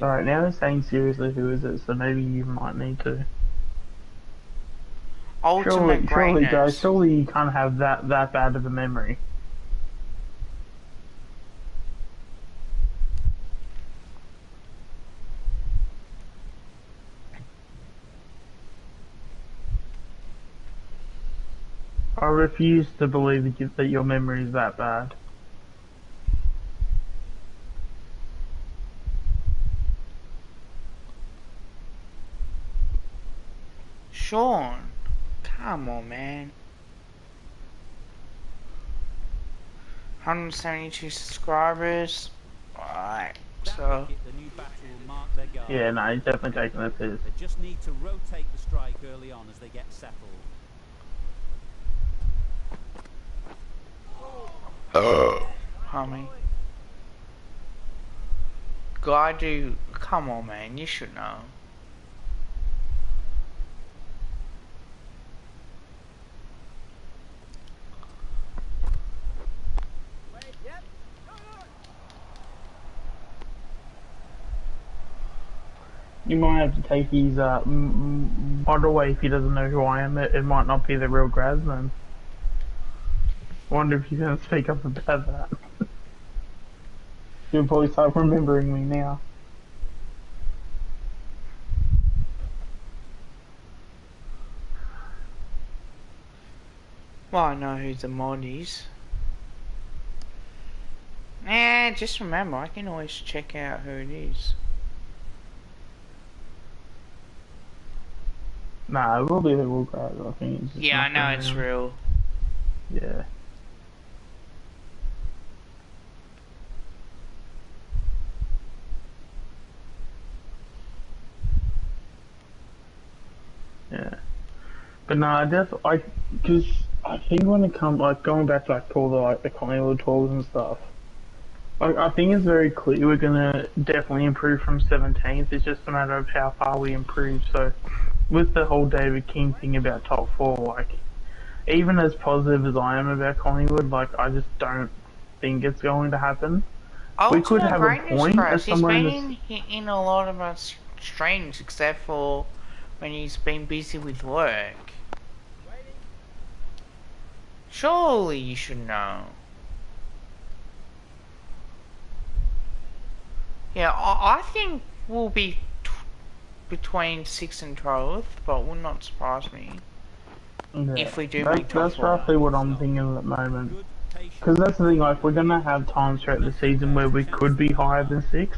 S8: Alright, now they're saying seriously who is it, so maybe you might need to.
S1: Ultimate Greatness.
S8: Guys, surely you can't have that bad of a memory. I refuse to believe that your memory is that bad.
S1: Sean, come on, man. 172 subscribers. Alright, so.
S8: Yeah, no, he's definitely taking the piss.
S2: They just need to rotate the strike early on as they get settled.
S1: Homie. God, do. Come on, man. You should know.
S8: You might have to take his mod away if he doesn't know who I am. It might not be the real Graz then. Wonder if he's gonna speak up about that. He'll probably start remembering me now.
S1: Well, I know who the mod is. Nah, just remember, I can always check out who it is.
S8: Nah, it will be the real Graz, I think. It's just
S1: Yeah, I know it's real.
S8: Yeah. Yeah. But no, because I think when it comes, like, going back to, like, all the, like, the Collingwood tours and stuff, like, I think it's very clear we're gonna definitely improve from 17th. It's just a matter of how far we improve. So, with the whole David King thing about top 4, like, even as positive as I am about Collingwood, like, I just don't think it's going to happen. We could have a point as someone.
S1: He's been in a lot of our streams, except for when he's been busy with work. Surely you should know. Yeah, I think we'll be between 6th and 12th, but it will not surprise me if we do make top 4.
S8: That's roughly what I'm thinking at the moment. Because that's the thing, like, we're going to have times throughout the season where we could be higher than 6th,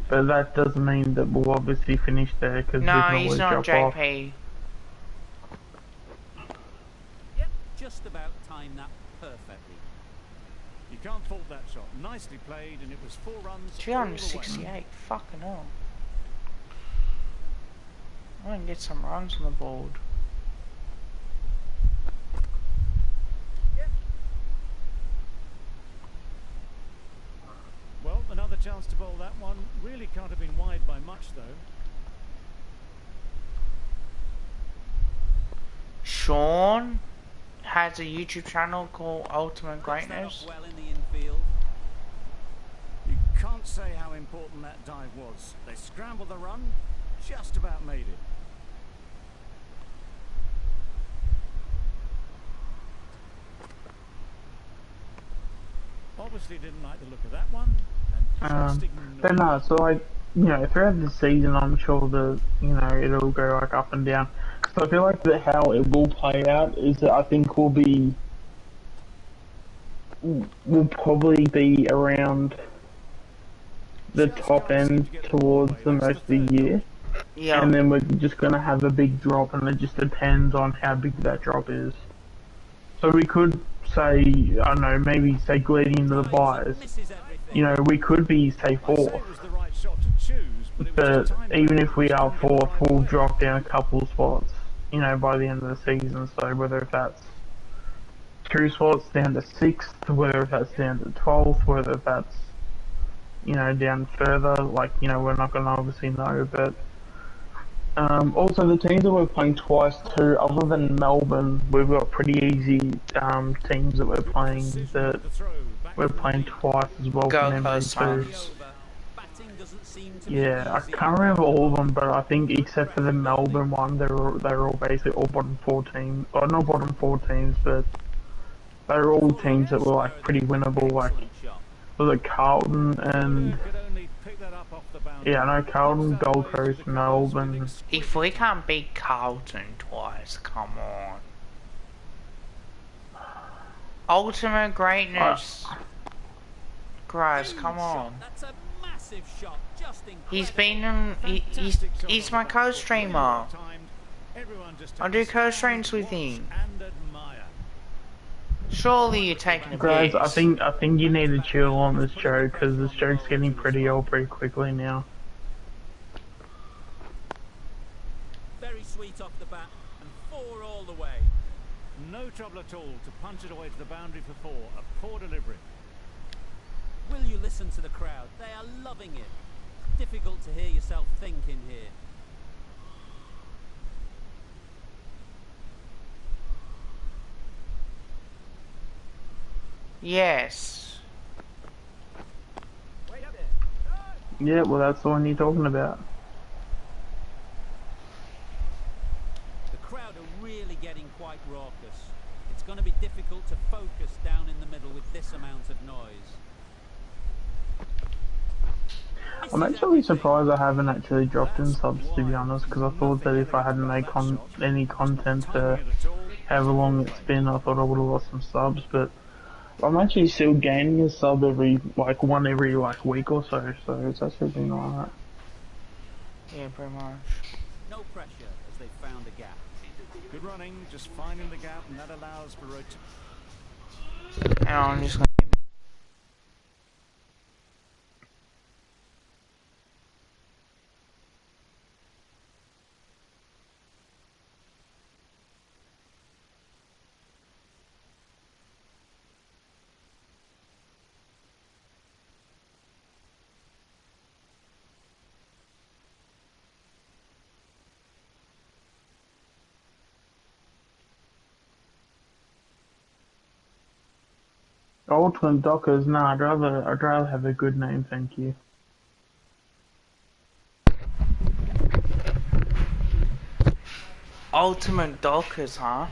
S8: but that doesn't mean that we'll obviously finish there, because
S1: no, he's not JP.
S2: Yep, just about timed that perfectly.
S3: You can't fault that shot. Nicely played, and it was 4 runs.
S1: 268, fucking hell. I can get some runs on the board.
S3: Well, another chance to bowl that one. Really can't have been wide by much, though.
S1: Sean has a YouTube channel called Ultimate Greatness.
S2: Well in the infield.
S3: You can't say how important that dive was. They scrambled the run, just about made it. Obviously didn't like the look of that one.
S8: But no, so like, you know, throughout the season, I'm sure it'll go like up and down. So I feel like how it will play out is that I think we'll probably be around the top end towards the most of the year.
S1: Yeah.
S8: And then we're just going to have a big drop, and it just depends on how big that drop is. So we could say, I don't know, maybe say leading into the buys, you know, we could be, say, 4th. But even if we are 4th, we'll drop down a couple of spots, you know, by the end of the season. So whether that's 2 spots down to 6th, whether that's down to 12th, whether that's, you know, down further, like, you know, we're not going to obviously know, but also the teams that we're playing twice too, other than Melbourne, we've got pretty easy teams that we're playing twice as well.
S1: Gold Coast too.
S8: Yeah, I can't remember all of them, but I think except for the Melbourne one, they're all basically all bottom 4 teams, or not bottom 4 teams, but they're all teams that were like pretty winnable. Like, was it Carlton and yeah, I know Carlton, Gold Coast, Melbourne.
S1: If we can't beat Carlton twice, come on. Ultimate Greatness. Graz, come on.
S2: That's a massive shot. Just
S1: he's been he's my co-streamer.
S3: Everyone just
S1: I'll do co-trains with him.
S3: and admire.
S1: Surely you're taking a
S8: Guys,
S1: piss.
S8: I think you need to chill on this joke because this joke's getting pretty old pretty quickly now.
S2: Very sweet off the bat, and 4 all the way.
S3: No trouble at all to punch it away to the boundary for 4. A poor delivery.
S2: Will you listen to the crowd? They are loving it. Difficult to hear yourself think in here.
S1: Yes.
S5: Wait up there.
S8: Yeah, well that's the one you're talking about.
S2: The crowd are really getting quite raucous. It's going to be difficult to focus down in the middle with this amount of noise.
S8: I'm actually surprised I haven't actually dropped in subs, to be honest, because I thought that if I hadn't made any content for however long it's been, I thought I would have lost some subs, but I'm actually still gaining a sub every week or so, so it's actually been alright.
S1: Yeah, pretty much.
S2: No pressure as they found a gap.
S3: Good running, just finding the gap, and that allows for rotation.
S1: Hang on, I'm just gonna...
S8: Ultimate Dockers, nah, I'd rather have a good name, thank you.
S1: Ultimate Dockers, huh?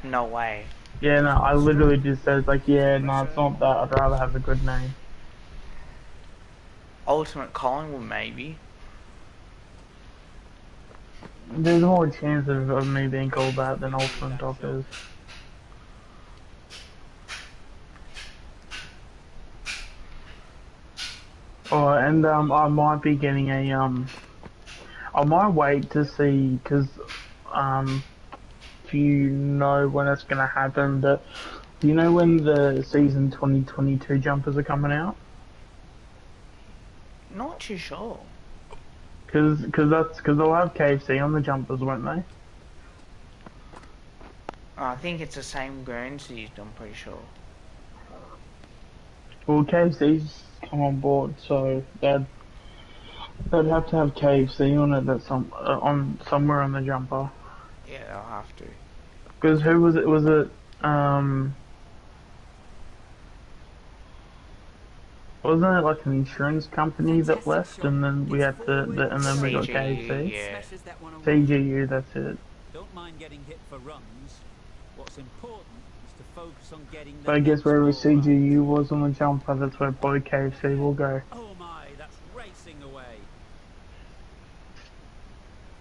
S1: No way.
S8: Yeah, no, I literally just said, like, yeah, no, it's not that, I'd rather have a good name.
S1: Ultimate Collingwood, maybe.
S8: There's more chance of me being called that than Ultimate Dockers. Oh, and I might be getting a I might wait to see, because if you know when it's gonna happen, but do you know when the season 2022 jumpers are coming out?
S1: Not too sure.
S8: Because they'll have KFC on the jumpers, won't they?
S1: I think it's the same green season, I'm pretty sure.
S8: Well, KFC's come on board, so they'd have to have KFC on it. That's on somewhere on the jumper.
S1: Yeah, they'll have to.
S8: Because who was it? Was it wasn't it like an insurance company that left, and then we had to, and then we got KFC?
S1: Yeah.
S8: CGU, that's it.
S2: Don't mind getting hit for runs. What's important is to focus on getting
S8: But I guess wherever CGU was on the jumper, that's where probably KFC will go.
S2: Oh my, that's racing away.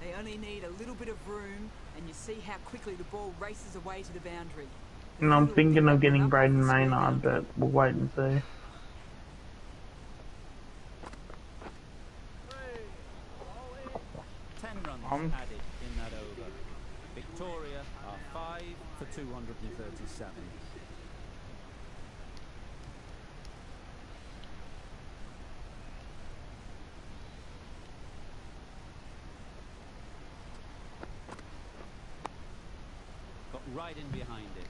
S4: They only need a little bit of room, and you see how quickly the ball races away to the boundary.
S8: And I'm thinking of getting Braden Maynard, but we'll wait and see.
S2: 10 runs added in that over. Victoria are 5 for 237. Got right in behind it.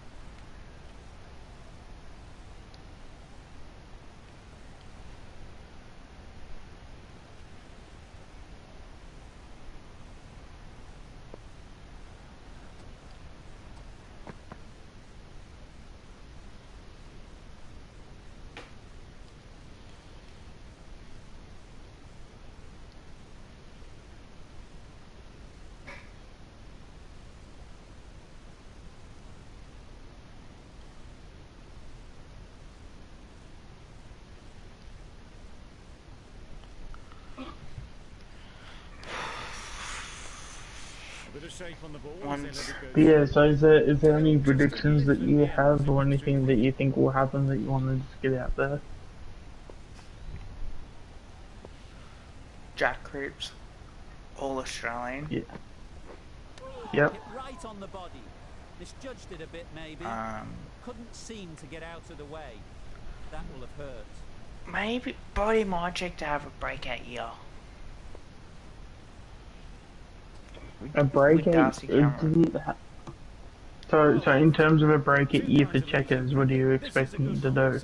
S3: Bit of shape on the ball.
S8: But yeah, so is there any predictions that you have, or anything that you think will happen that you want to just get out there?
S1: Jack Cripps, all Australian.
S8: Yeah. Yep.
S2: Hit right on the body. Misjudged it a bit, maybe. Couldn't seem to get out of the way. That will have hurt.
S1: Maybe Body might check to have a breakout year.
S8: A breakout? So in terms of a breakout year for Checkers, what do you expect him to do?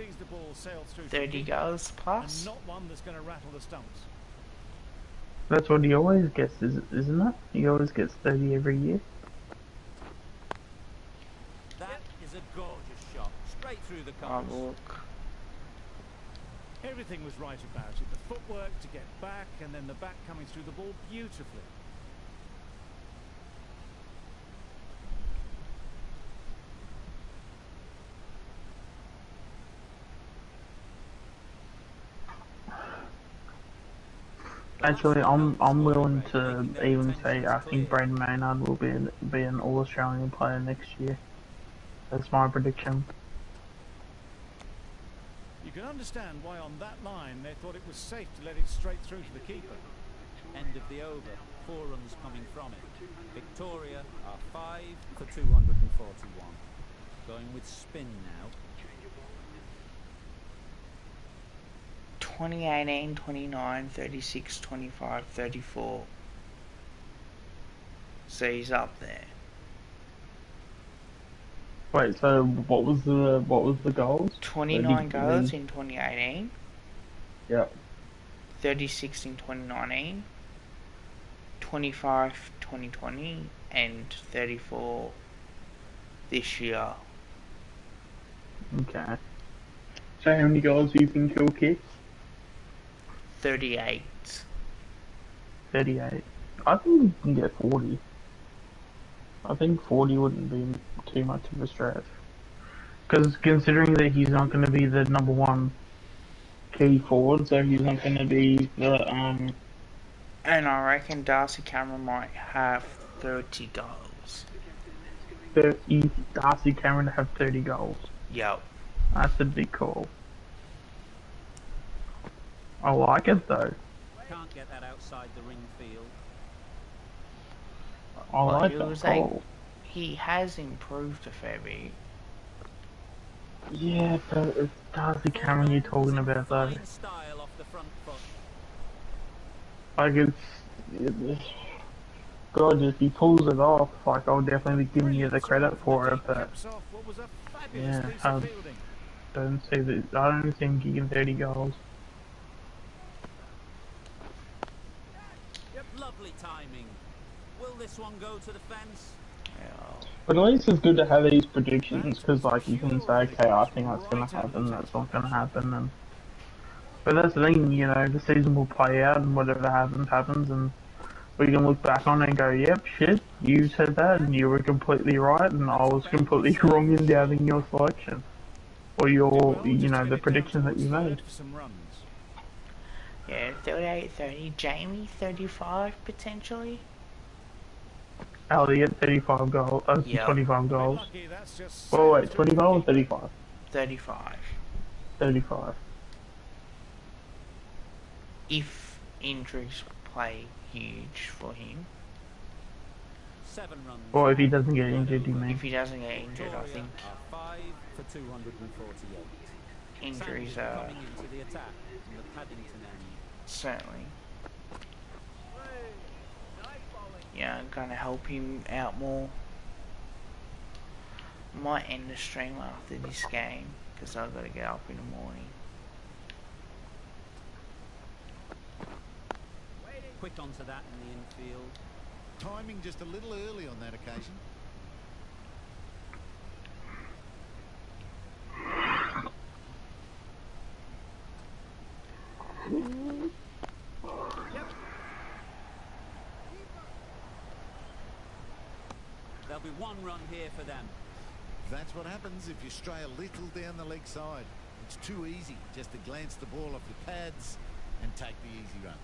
S1: 30 goals plus?
S3: Not one that's going to rattle the stumps.
S8: That's what he always gets, isn't it? He always gets 30 every year.
S2: That is a gorgeous shot, straight through the covers.
S1: Look.
S3: Everything was right about it. The footwork to get back, and then the back coming through the ball beautifully.
S8: Actually, I'm willing to even say I think Brayden Maynard will be an All-Australian player next year. That's my prediction.
S3: You can understand why on that line they thought it was safe to let it straight through to the keeper.
S2: End of the over. 4 runs coming from it. Victoria are 5 for 241. Going with spin now.
S1: 2018, 29, 36, 25, 34. So he's up there.
S8: Wait, so what was the goals?
S1: 29 goals in 2018.
S8: Yep.
S1: 36 in 2019. 25 2020 and 34 this year.
S8: Okay. So how many goals do you think he'll kick?
S1: 38.
S8: 38. I think he can get 40. I think 40 wouldn't be too much of a stretch. Because considering that he's not going to be the number one key forward, so he's not going to be the
S1: And I reckon Darcy Cameron might have 30 goals.
S8: Darcy Cameron to have 30 goals.
S1: Yep.
S8: That's a big call. I like it though.
S2: Can't get that outside the ring field.
S8: I like that call.
S1: He has improved a fair bit.
S8: Yeah, but it's Darcy Cameron you're talking about though.
S2: Style off the front foot.
S8: Like it's God, if he pulls it off, like I'll definitely be giving you the credit for it, but yeah, I don't see that. I don't think he can 30 goals.
S2: Lovely timing. Will this one go to the fence?
S1: Yeah.
S8: But at least it's good to have these predictions, because like you can say, okay, I think that's going to happen, that's not going to happen, and but that's the thing, you know, the season will play out, and whatever happens, and we can look back on it and go, yep, shit, you said that, and you were completely right, and I was completely wrong in doubting your selection, or your, you know, the predictions that you made.
S1: Yeah, 38, 30. Jamie, 35 potentially.
S8: Elliot, 35 goals.
S1: Yep.
S8: 25 goals. Oh wait, 25 or 35?
S1: 35.
S8: 35.
S1: If injuries play huge for him.
S2: 7 runs.
S8: Or if he doesn't get injured, you mean?
S1: If he doesn't get injured, I think
S2: 5 for 248.
S1: injuries are
S2: coming into the attack from the Paddington end.
S1: certainly, yeah, gonna help him out more. Might end the stream after this game because I've got to get up in the morning.
S2: Quick onto that in the infield.
S6: Timing just a little early on that occasion.
S2: There'll be 1 run here for them.
S6: That's what happens if you stray a little down the leg side. It's too easy just to glance the ball off the pads and take the easy runs.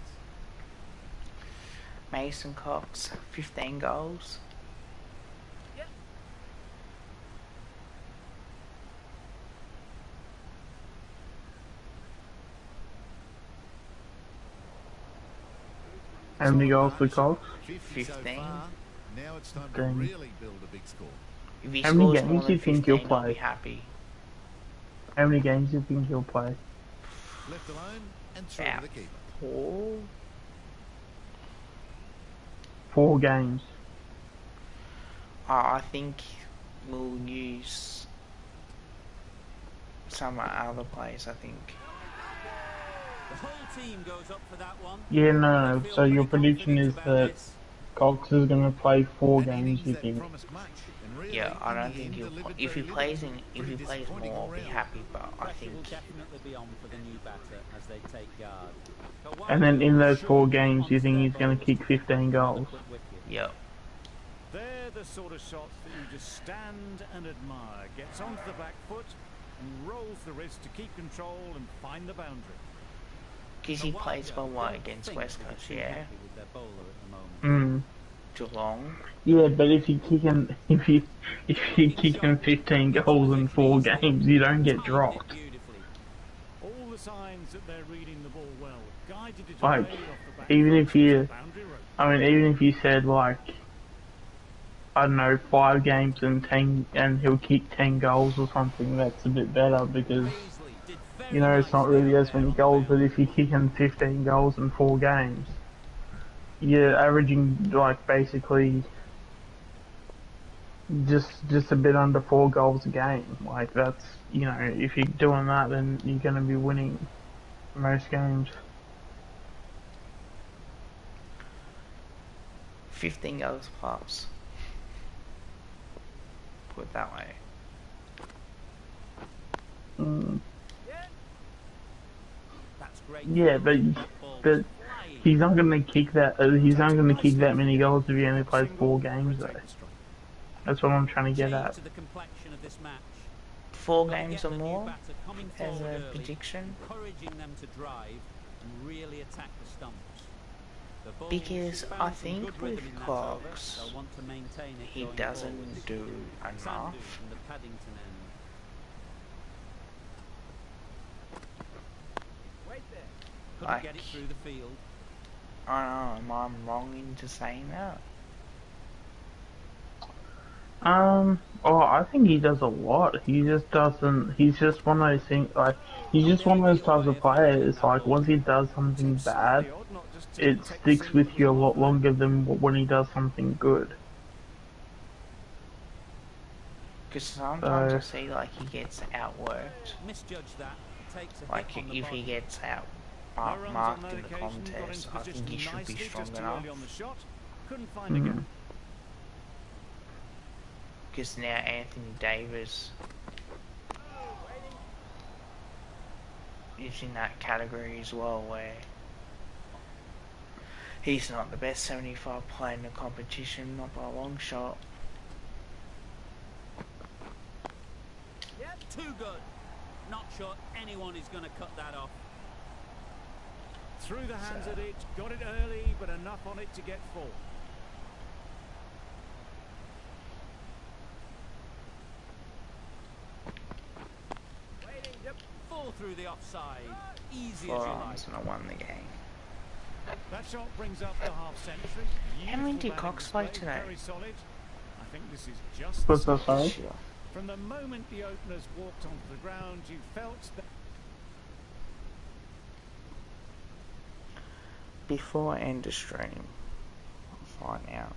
S1: Mason Cox, 15 goals.
S2: Yep.
S8: How many goals for Cox?
S1: 15.
S6: Now it's time to really build a big score.
S1: If he
S8: How many
S1: scores more
S8: games do
S1: than
S8: you think he'll
S1: 15, I'll be
S8: play?
S1: happy.
S8: How many games do you think he'll play?
S6: Left alone and through
S1: About
S6: to the keeper.
S1: 4?
S8: 4 games.
S1: I think we'll use some other players, I think.
S2: The whole team goes up for that one.
S8: Yeah, no. So your prediction is that Cox is going to play 4 games, you think?
S1: Yeah, I don't think he'll. If he plays more, I'll be happy. But I think.
S2: Will definitely be on for the new batter as they take guard.
S8: And then in those 4 games, you think he's going to kick 15 goals?
S1: Yep.
S3: They're the sort of shots that you just stand and admire. Gets onto the back foot and rolls the wrist to keep control and find the boundary.
S1: Because he plays well against West Coast, yeah. Geelong.
S8: Yeah, but if you kick him 15 goals in 4 games, you don't get dropped.
S3: All the signs that they're reading the ball well. Guided it
S8: Like,
S3: away off the back
S8: even if you,
S3: boundary rope.
S8: I mean, even if you said like, I don't know, 5 games and 10, and he'll kick 10 goals or something, that's a bit better because, you know, it's not really as many goals. But if you kick him 15 goals in 4 games, you're averaging like basically just a bit under 4 goals a game. Like that's, you know, if you're doing that, then you're going to be winning most games.
S1: 15 goals plus. Put it that way.
S2: That's great.
S8: Yeah, but he's not going to kick that. He's not going to kick that many goals if he only plays 4 games, though. That's what I'm trying to get at.
S1: 4 games or more as a prediction.
S2: Encouraging them to drive and really attack the stumps.
S1: Because I think with Cox, he doesn't do enough. Like,
S2: get it through the field.
S1: I don't know, am I wrong into saying that?
S8: Oh, I think he does a lot. He just doesn't. He's just one of those things. Like, he's just one of those types of players. Like, once he does something bad, it sticks with you a lot longer than when he does something good.
S1: Because sometimes I see like he gets outworked. Like if he gets marked in the contest, I think he should be strong enough. Because now Anthony Davis is in that category as well, where he's not the best 75 player in the competition, not by a long shot.
S2: Yep, too good. Not sure anyone is going to cut that off.
S3: Through the hands at it, got it early, but enough on it to get full.
S2: Fall through the offside. Easy
S1: 4
S2: as you
S1: runs and I won the game.
S3: That shot brings up the half century.
S1: How many did Cox play today?
S3: Very solid. I think this is just
S8: What's that, sorry?
S3: From the moment the openers walked onto the ground, you felt that.
S1: Before I end the stream, I'll find out.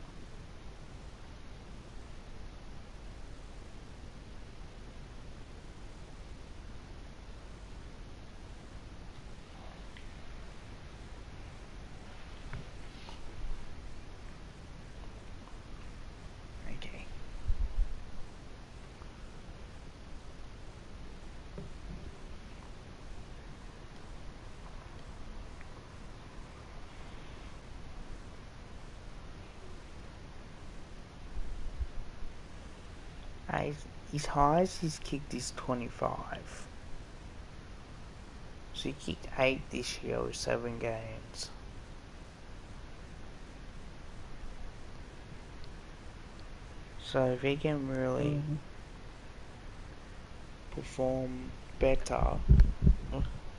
S1: Okay. His highest he's kicked is 25. So he kicked 8 this year with 7 games. So if he can really perform better,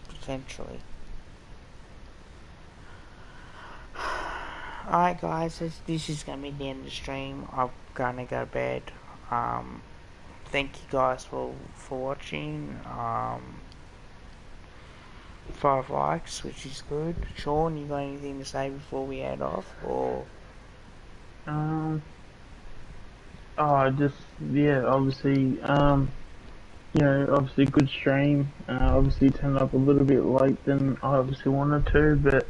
S1: potentially, Alright guys, this is gonna be the end of the stream. I'm gonna go to bed. Thank you guys for watching. 5 likes, which is good. Sean, you got anything to say before we head off, or?
S8: Obviously, obviously good stream. Obviously turned up a little bit late than I obviously wanted to, but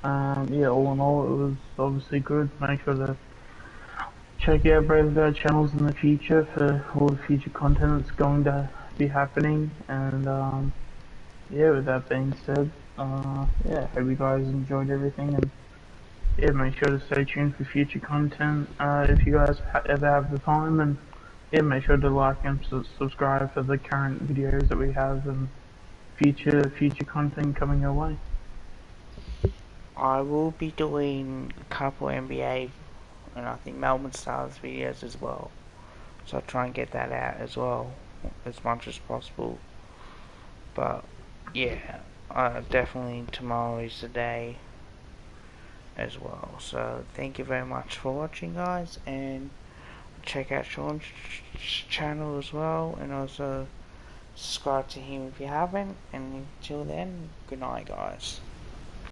S8: all in all, it was obviously good. Make sure to check out both of our channels in the future for all the future content that's going to be happening. And with that being said, hope you guys enjoyed everything, and make sure to stay tuned for future content if you guys ever have the time, and make sure to like and subscribe for the current videos that we have and future content coming your way.
S1: I will be doing a couple NBA and I think Melbourne Stars videos as well, so I'll try and get that out as well as much as possible. But yeah, definitely tomorrow is the day as well. So thank you very much for watching, guys, and check out Sean's channel as well, and also subscribe to him if you haven't. And until then, good night, guys.